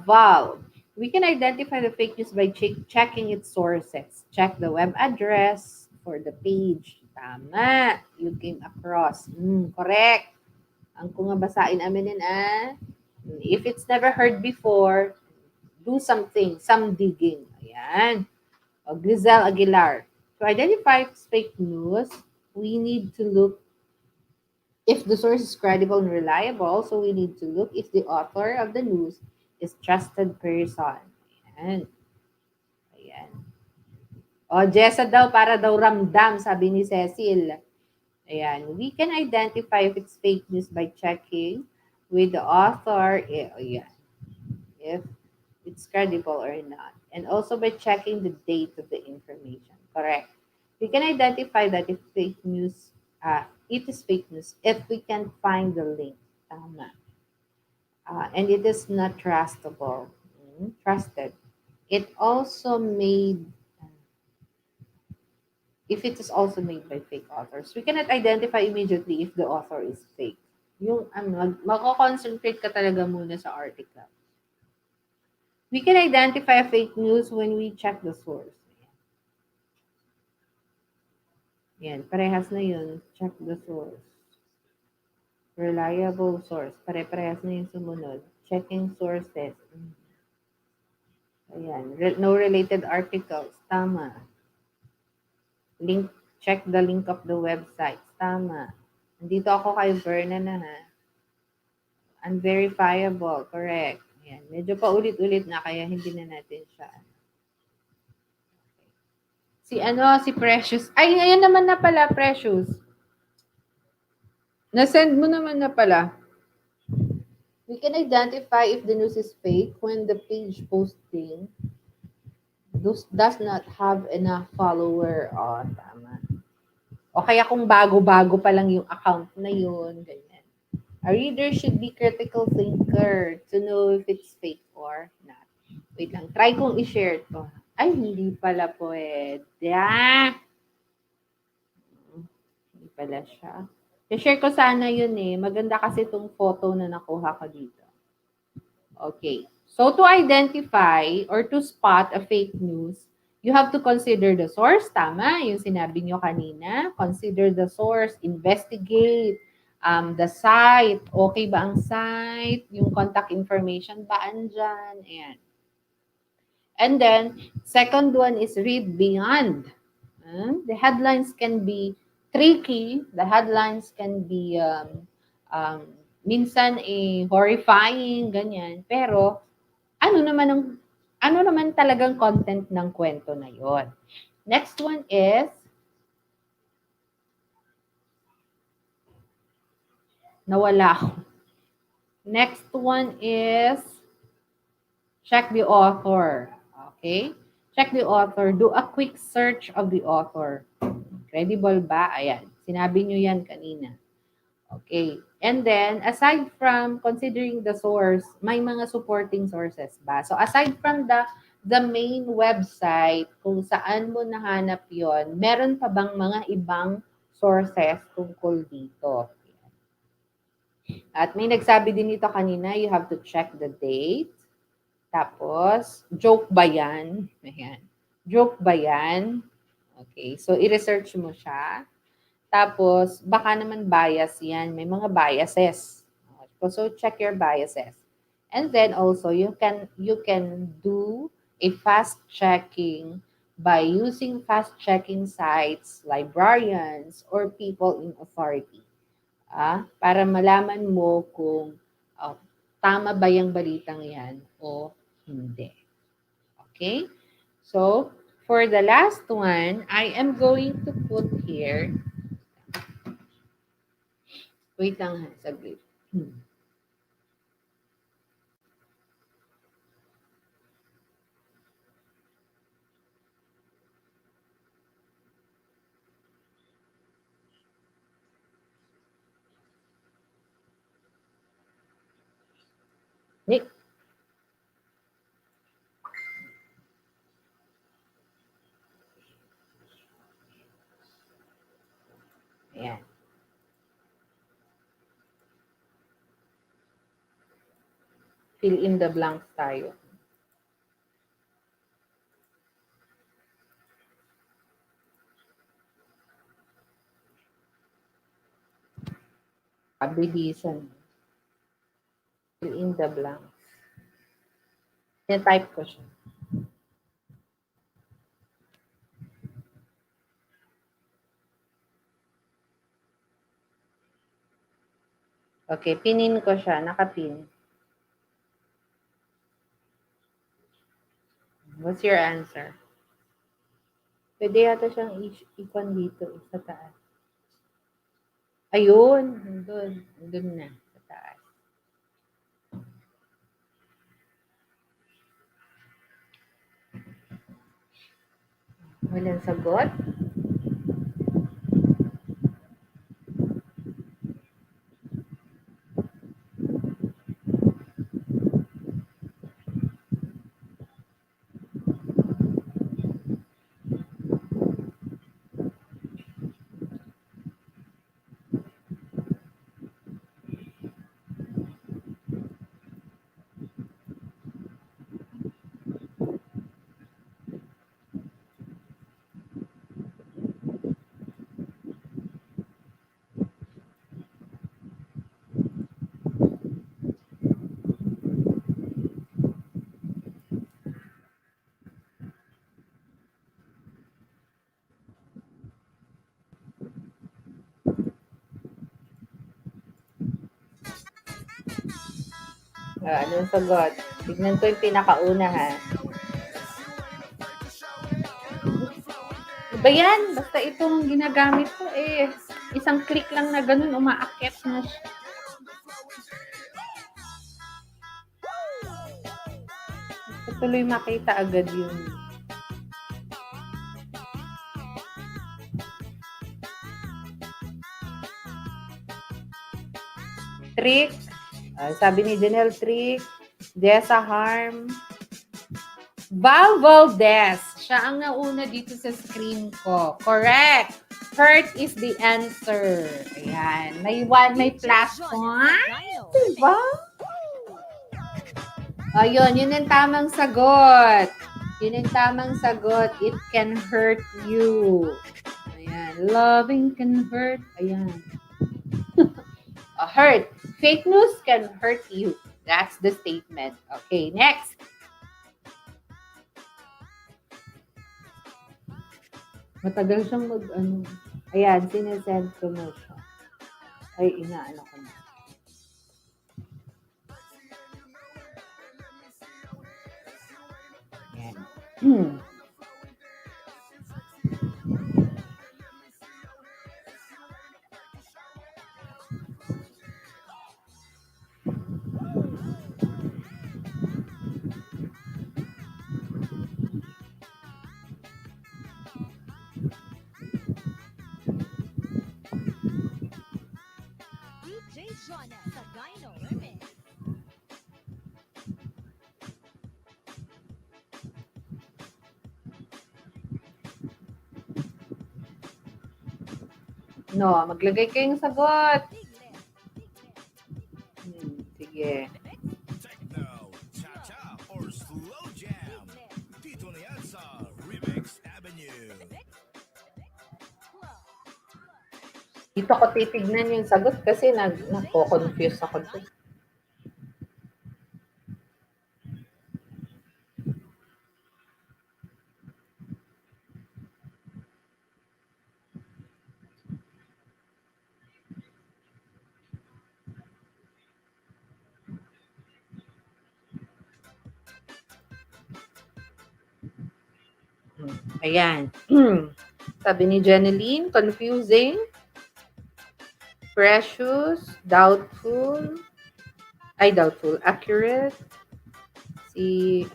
Val, we can identify the fake news by checking its sources. Check the web address for the page. Tama. You came across. Correct. Ang kung basain aminin if it's never heard before, do some digging. Ayan. Grisel Aguilar. To identify fake news, we need to look if the source is credible and reliable. So we need to look if the author of the news is trusted person. Ayan. Jessa daw, para daw ramdam, sabi ni Cecil. Ayan. We can identify if it's fake news by checking with the author. If it's credible or not. And also by checking the date of the information. Correct. We can identify that if fake news, it is fake news if we can find the link. Tama. And it is not trustable. Trusted. It also made, if it is also made by fake authors, we cannot identify immediately if the author is fake. Yung mako-concentrate ka talaga muna sa article. We can identify fake news when we check the source. Yan, parehas na yun. Check the source. Reliable source. Pare-parehas na yung sumunod. Checking sources. Ayan. No related articles. Tama. Link. Check the link of the website. Tama. Nandito ako kay Verna na ha. Unverifiable. Correct. Ayan. Medyo paulit-ulit na kaya hindi na natin siya. Si Precious. Ay, ngayon naman na pala, Precious. Na-send mo naman na pala. We can identify if the news is fake when the page posting does not have enough follower. Oh, tama. O kaya kung bago-bago pa lang yung account na yun, ganyan. A reader should be critical thinker to know if it's fake or not. Wait lang, try kong i-share to. Ay, hindi pala pwede. Hindi pala siya. I-share ko sana yun eh. Maganda kasi itong photo na nakuha ko dito. Okay. So to identify or to spot a fake news, you have to consider the source. Tama, yung sinabi nyo kanina. Consider the source, investigate, the site. Okay ba ang site? Yung contact information ba andyan? Ayan. And then, second one is read beyond. The headlines can be tricky. The headlines can be minsan horrifying, ganyan. Pero ano naman talagang content ng kwento na yon. Next one is nawala ako. Next one is check the author. Okay? Check the author. Do a quick search of the author. Credible ba? Ayan. Sinabi nyo yan kanina. Okay. And then, aside from considering the source, may mga supporting sources ba? So, aside from the main website, kung saan mo nahanap yon, meron pa bang mga ibang sources tungkol dito? At may nagsabi din dito kanina, you have to check the date. Tapos, joke ba yan? Ayan. Joke ba yan? Okay. So, i-research mo siya. Tapos, baka naman bias yan. May mga biases. So, check your biases. And then also, you can do a fast checking by using fast checking sites, librarians, or people in authority. Para malaman mo kung tama ba yung balitang yan o hindi. Okay? So, for the last one, I am going to put here. Wait lang ha, saglit. Nick. Ayan. Fill in the blanks tayo. Pabilisan. Fill in the blanks. Type ko siya. Okay, pinin ko siya. Nakapin. What's your answer? Pwede yata siyang ikon dito sa taas. Ayun. Doon na. Sa taas. Walang sagot? Anong sagot? Tignan ko yung pinakauna, ha? Iba yan. Basta itong ginagamit ko, isang click lang na ganun, umaakyat na siya. Basta tuloy makita agad yun. Trick. Sabi ni Janelle, trick. Desa Harm. Val Valdez. Siya ang nauna dito sa screen ko. Correct. Hurt is the answer. Ayan. May plus point. Diba? Ayun, yun ang tamang sagot. Yun ang tamang sagot. It can hurt you. Ayan. Loving can hurt. Ayan. Hurt. Fake news can hurt you. That's the statement. Okay, next. Matagal siyang Ayan, sinesend ko na siya. Ay, inaano ko na. Ayan. No, maglagay kayong sagot. Sige. Techno, cha-cha, or slow jam. Dito na yan sa Remix Avenue. Dito ko titignan yung sagot kasi nako-confuse ako dito. Ayan. Sabi ni Jeneline, confusing, precious, doubtful, accurate. Si,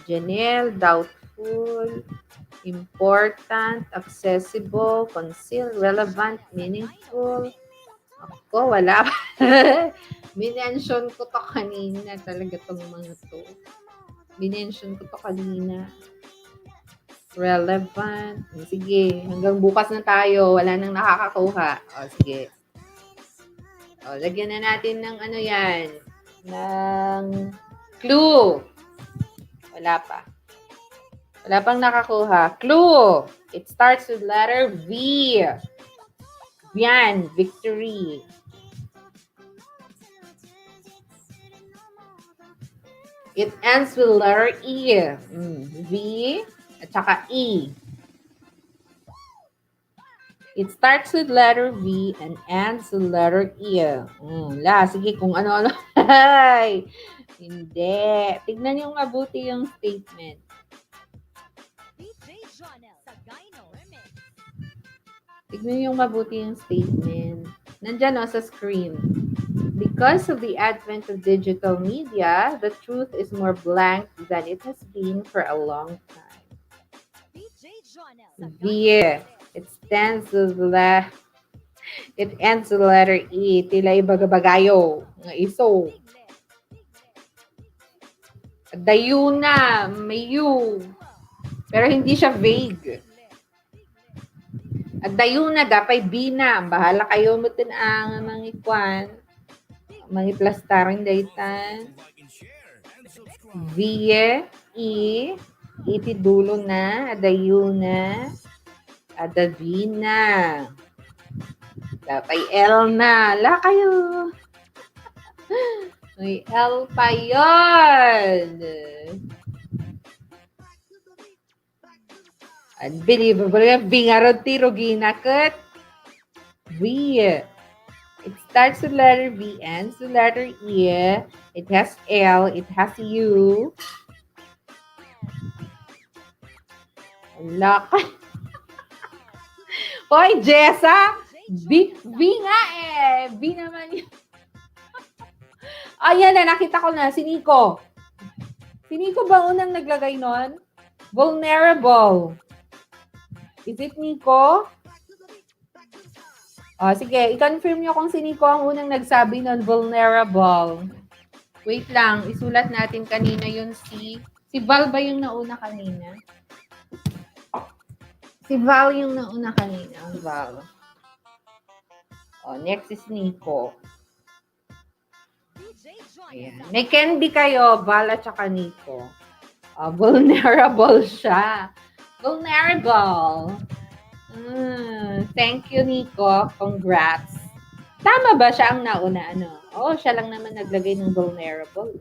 Janelle, doubtful, important, accessible, concealed, relevant, meaningful. Ako, wala. Minention ko to kanina talaga tong mga to. Minention ko to kanina. Relevant. Sige, hanggang bukas na tayo. Wala nang nakakakuha. O, sige. O, lagyan na natin ng yan. Ng clue. Wala pa. Wala pang nakakuha. Clue. It starts with letter V. Yan, victory. It ends with letter E. V at saka E. It starts with letter V and ends with letter E. Sige, kung ano-ano. Hindi. Tignan yung mabuti yung statement. Tignan yung mabuti yung statement. Nandyan sa screen. Because of the advent of digital media, the truth is more blank than it has been for a long time. It ends with the letter E. Tila ibagabagayo. Nga iso. Dayuna. Mayu. Pero hindi siya vague. At dayuna, dapat bina. Bahala kayo mo ang mga ikwan. Mga plastaring daytan. Vie, E, iti dulo na, adayuna, adavina. Dapat L na. La kayo. May L pa yun. Unbelievable. Bingarod tiro ginakot. V. It starts with letter V, ends with letter E. It has L, it has U. Wala ka. Hoy, Jessa! V nga eh. V naman yun. Ayan na, nakita ko na. Si Nico. Si Nico ba unang naglagay nun? Vulnerable. Is it Nico? Sige, i-confirm nyo kung si Nico ang unang nagsabi nun, vulnerable. Wait lang, isulat natin kanina yun si Val ba yung nauna kanina? Si Val yung nauna kanina, Val. Next is Nico. Ayan. May candy kayo, Val at saka Nico. Vulnerable siya. Vulnerable. Thank you, Nico. Congrats. Tama ba siya ang nauna? Siya lang naman naglagay ng vulnerable.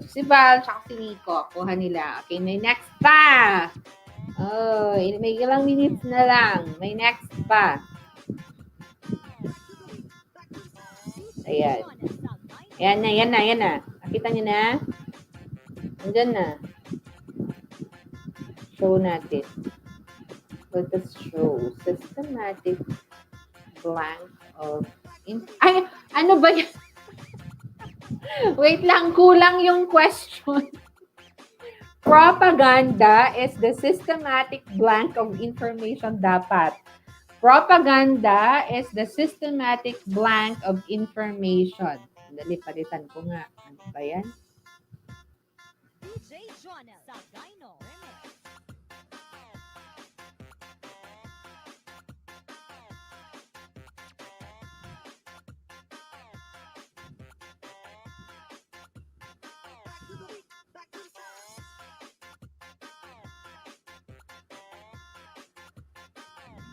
Si Val, tsaka si Nico. Kuha nila. Okay, may next pa. May ilang minutes na lang. May next pa. Ayan. Yan na. Nakita niyo na? Andyan na. Show natin. Let us show systematic blank of ano ba yan? Wait lang, kulang yung question. Propaganda is the systematic blank of information dapat. Propaganda is the systematic blank of information. Dali, palitan ko nga. Ano ba yan?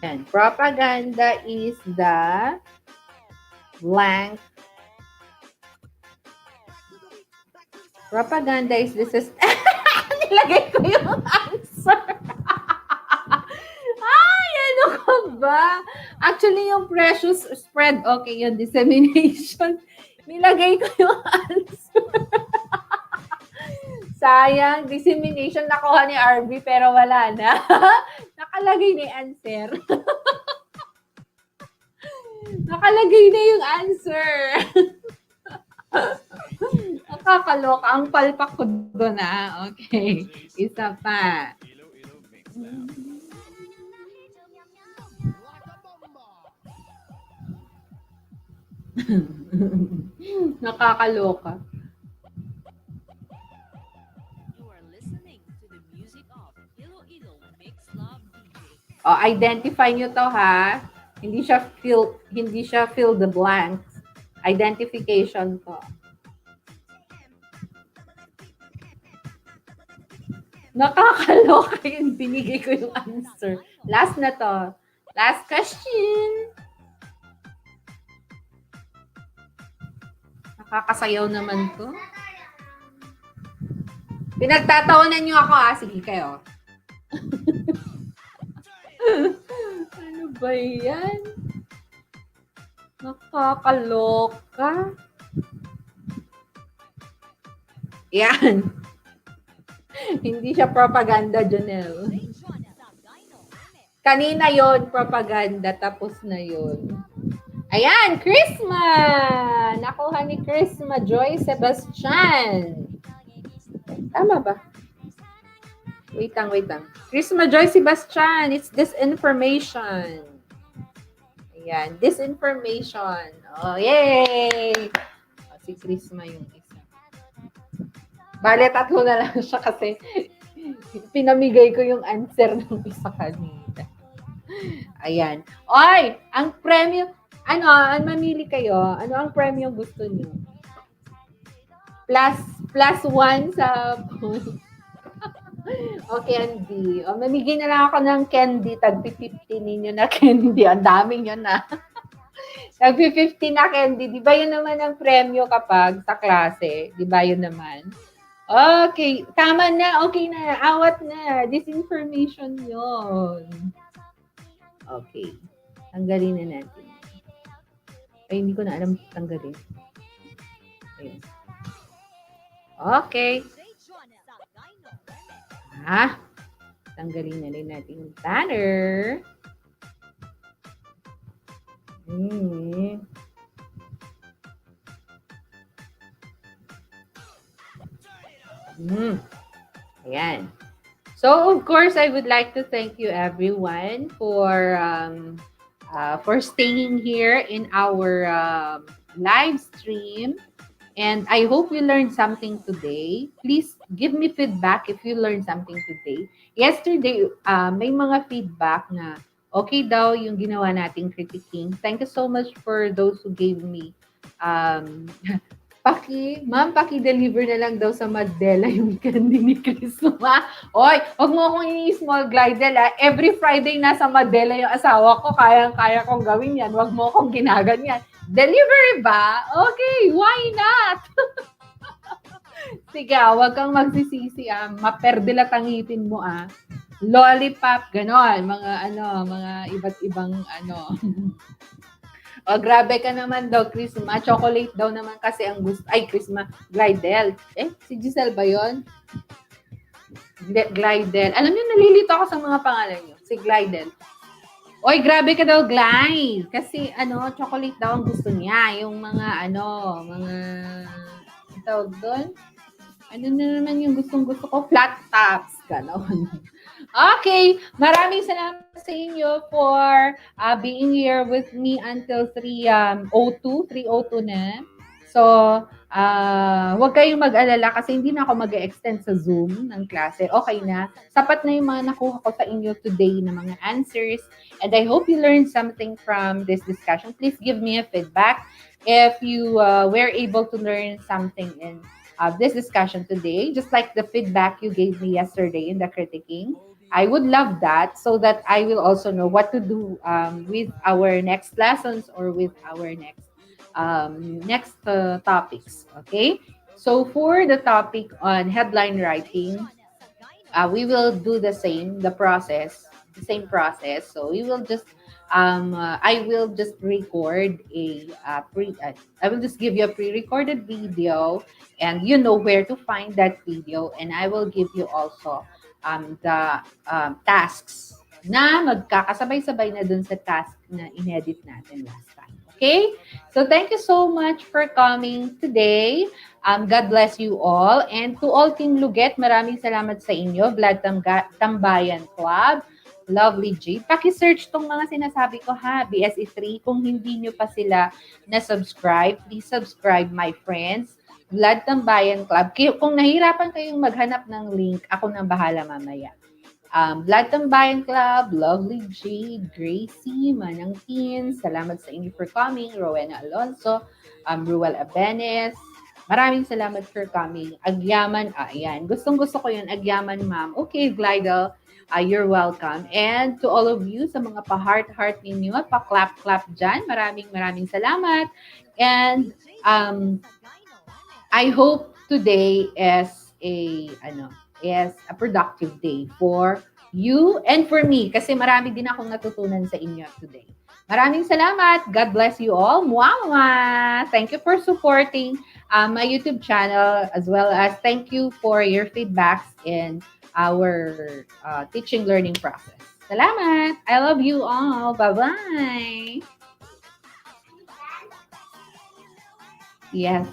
And propaganda is the blank. Propaganda is the system. Nilagay ko yung answer. Ay, ano ka ba? Actually, yung precious spread, okay, yung dissemination. Nilagay ko yung answer. Sayang, dissemination nakuha ni RB pero wala na. Nakalagay na yung answer. Nakalagay na yung answer. Nakakaloka. Ang palpak ko doon na. Okay. Isa pa. Nakakaloka. Identify nyo to ha. Hindi siya fill the blanks. Identification to. Nakakaloka yung binigay ko yung answer. Last na to. Last question. Nakakasayaw naman to. Pinagtatawanan nyo ako ha. Sige kayo. Ano ba yan? Nakakaloka. Yan. Hindi siya propaganda, Jonel. Kanina yon propaganda. Tapos na yon. Ayan, Chrisma! Nakuha ni Chrisma Joy Sebastian. Tama ba? Wait lang. Chrisma Joy Sebastian, it's disinformation. Ayan, disinformation. Yay! Si Chrisma yung isa. Bale, tatlo na lang siya kasi pinamigay ko yung answer ng isa kanina. Ayan. Oy, ang premyo, mamili kayo. Ano ang premyo gusto niyo? Plus 1 sa point. Candy. Mamigay na lang ako ng candy. Tag-50 ninyo na candy. Ang daming yun na. Tag-50 na candy. Di ba yun naman ang premyo kapag sa klase? Di ba yun naman? Okay. Tama na. Okay na. Awat na. Disinformation yun. Okay. Tanggalin na natin. Ay, hindi ko na alam tanggalin. Ayun. Okay. Ah, tanggalin na rin natin yung banner. Hmm. Hmm. Ayan. So, of course, I would like to thank you everyone for staying here in our live stream. And I hope you learned something today. Please give me feedback if you learned something today. Yesterday, may mga feedback na okay daw yung ginawa nating critiquing. Thank you so much for those who gave me um, ma'am, paki-deliver na lang daw sa Mandela yung candy ni Chrisma. Oy, wag mo akong ini-small glidel ah. Every Friday nasa Mandela yung asawa ko. Kayang-kaya kong gawin yan. Wag mo akong ginaganyan. Delivery ba? Okay, why not? Sige, wag kang magsisisi ah. Maperdela tangitin mo ah. Lollipop, ganon. Mga iba't ibang Oh, grabe ka naman daw, Chrisma. Chocolate daw naman kasi ang gusto. Ay, Chrisma. Glidel. Si Giselle ba yun? Glidel. Alam niyo, nalilito ako sa mga pangalan niyo. Si Glidel. Oy, grabe ka daw, Glide. Kasi, chocolate daw ang gusto niya. Yung mga, mga, tawag doon? Ano na naman yung gustong-gusto ko? Flat tops. Ganon. Okay, maraming salamat sa inyo for being here with me until 3:02 na. So, huwag kayong mag-alala kasi hindi na ako mag-extend sa Zoom ng klase. Okay na. Sapat na yung mga nakuha ko sa inyo today na mga answers. And I hope you learned something from this discussion. Please give me a feedback if you were able to learn something in this discussion today, just like the feedback you gave me yesterday in the critiquing. I would love that so that I will also know what to do with our next lessons or with our next topics. Okay. So for the topic on headline writing, we will do the same process. So we will just I will just record I will just give you a pre-recorded video, and you know where to find that video, and I will give you also the tasks na magkakasabay-sabay na dun sa task na inedit natin last time. Okay? So thank you so much for coming today. God bless you all. And to all Team Luget, maraming salamat sa inyo. Vlad Tambayan Club, Lovely G. Paki-search tong mga sinasabi ko ha, BSE3. Kung hindi nyo pa sila na-subscribe, please subscribe my friends. Vlad Tambayan Club. Kung nahirapan kayong maghanap ng link, ako nang bahala mamaya. Vlad Tambayan Club, Lovely G, Gracie, Manang Teen, salamat sa inyo for coming. Rowena Alonso, Ruel Abenes, maraming salamat for coming. Agyaman, ayan. Gustong-gusto ko yun. Agyaman, ma'am. Okay, Glidel, you're welcome. And to all of you, sa mga pa-heart-heart ninyo, pa-clap-clap dyan, maraming salamat. And I hope today is a productive day for you and for me kasi marami din akong natutunan sa inyo today. Maraming salamat. God bless you all. Mwah! Thank you for supporting my YouTube channel, as well as thank you for your feedbacks in our teaching learning process. Salamat. I love you all. Bye-bye. Yes.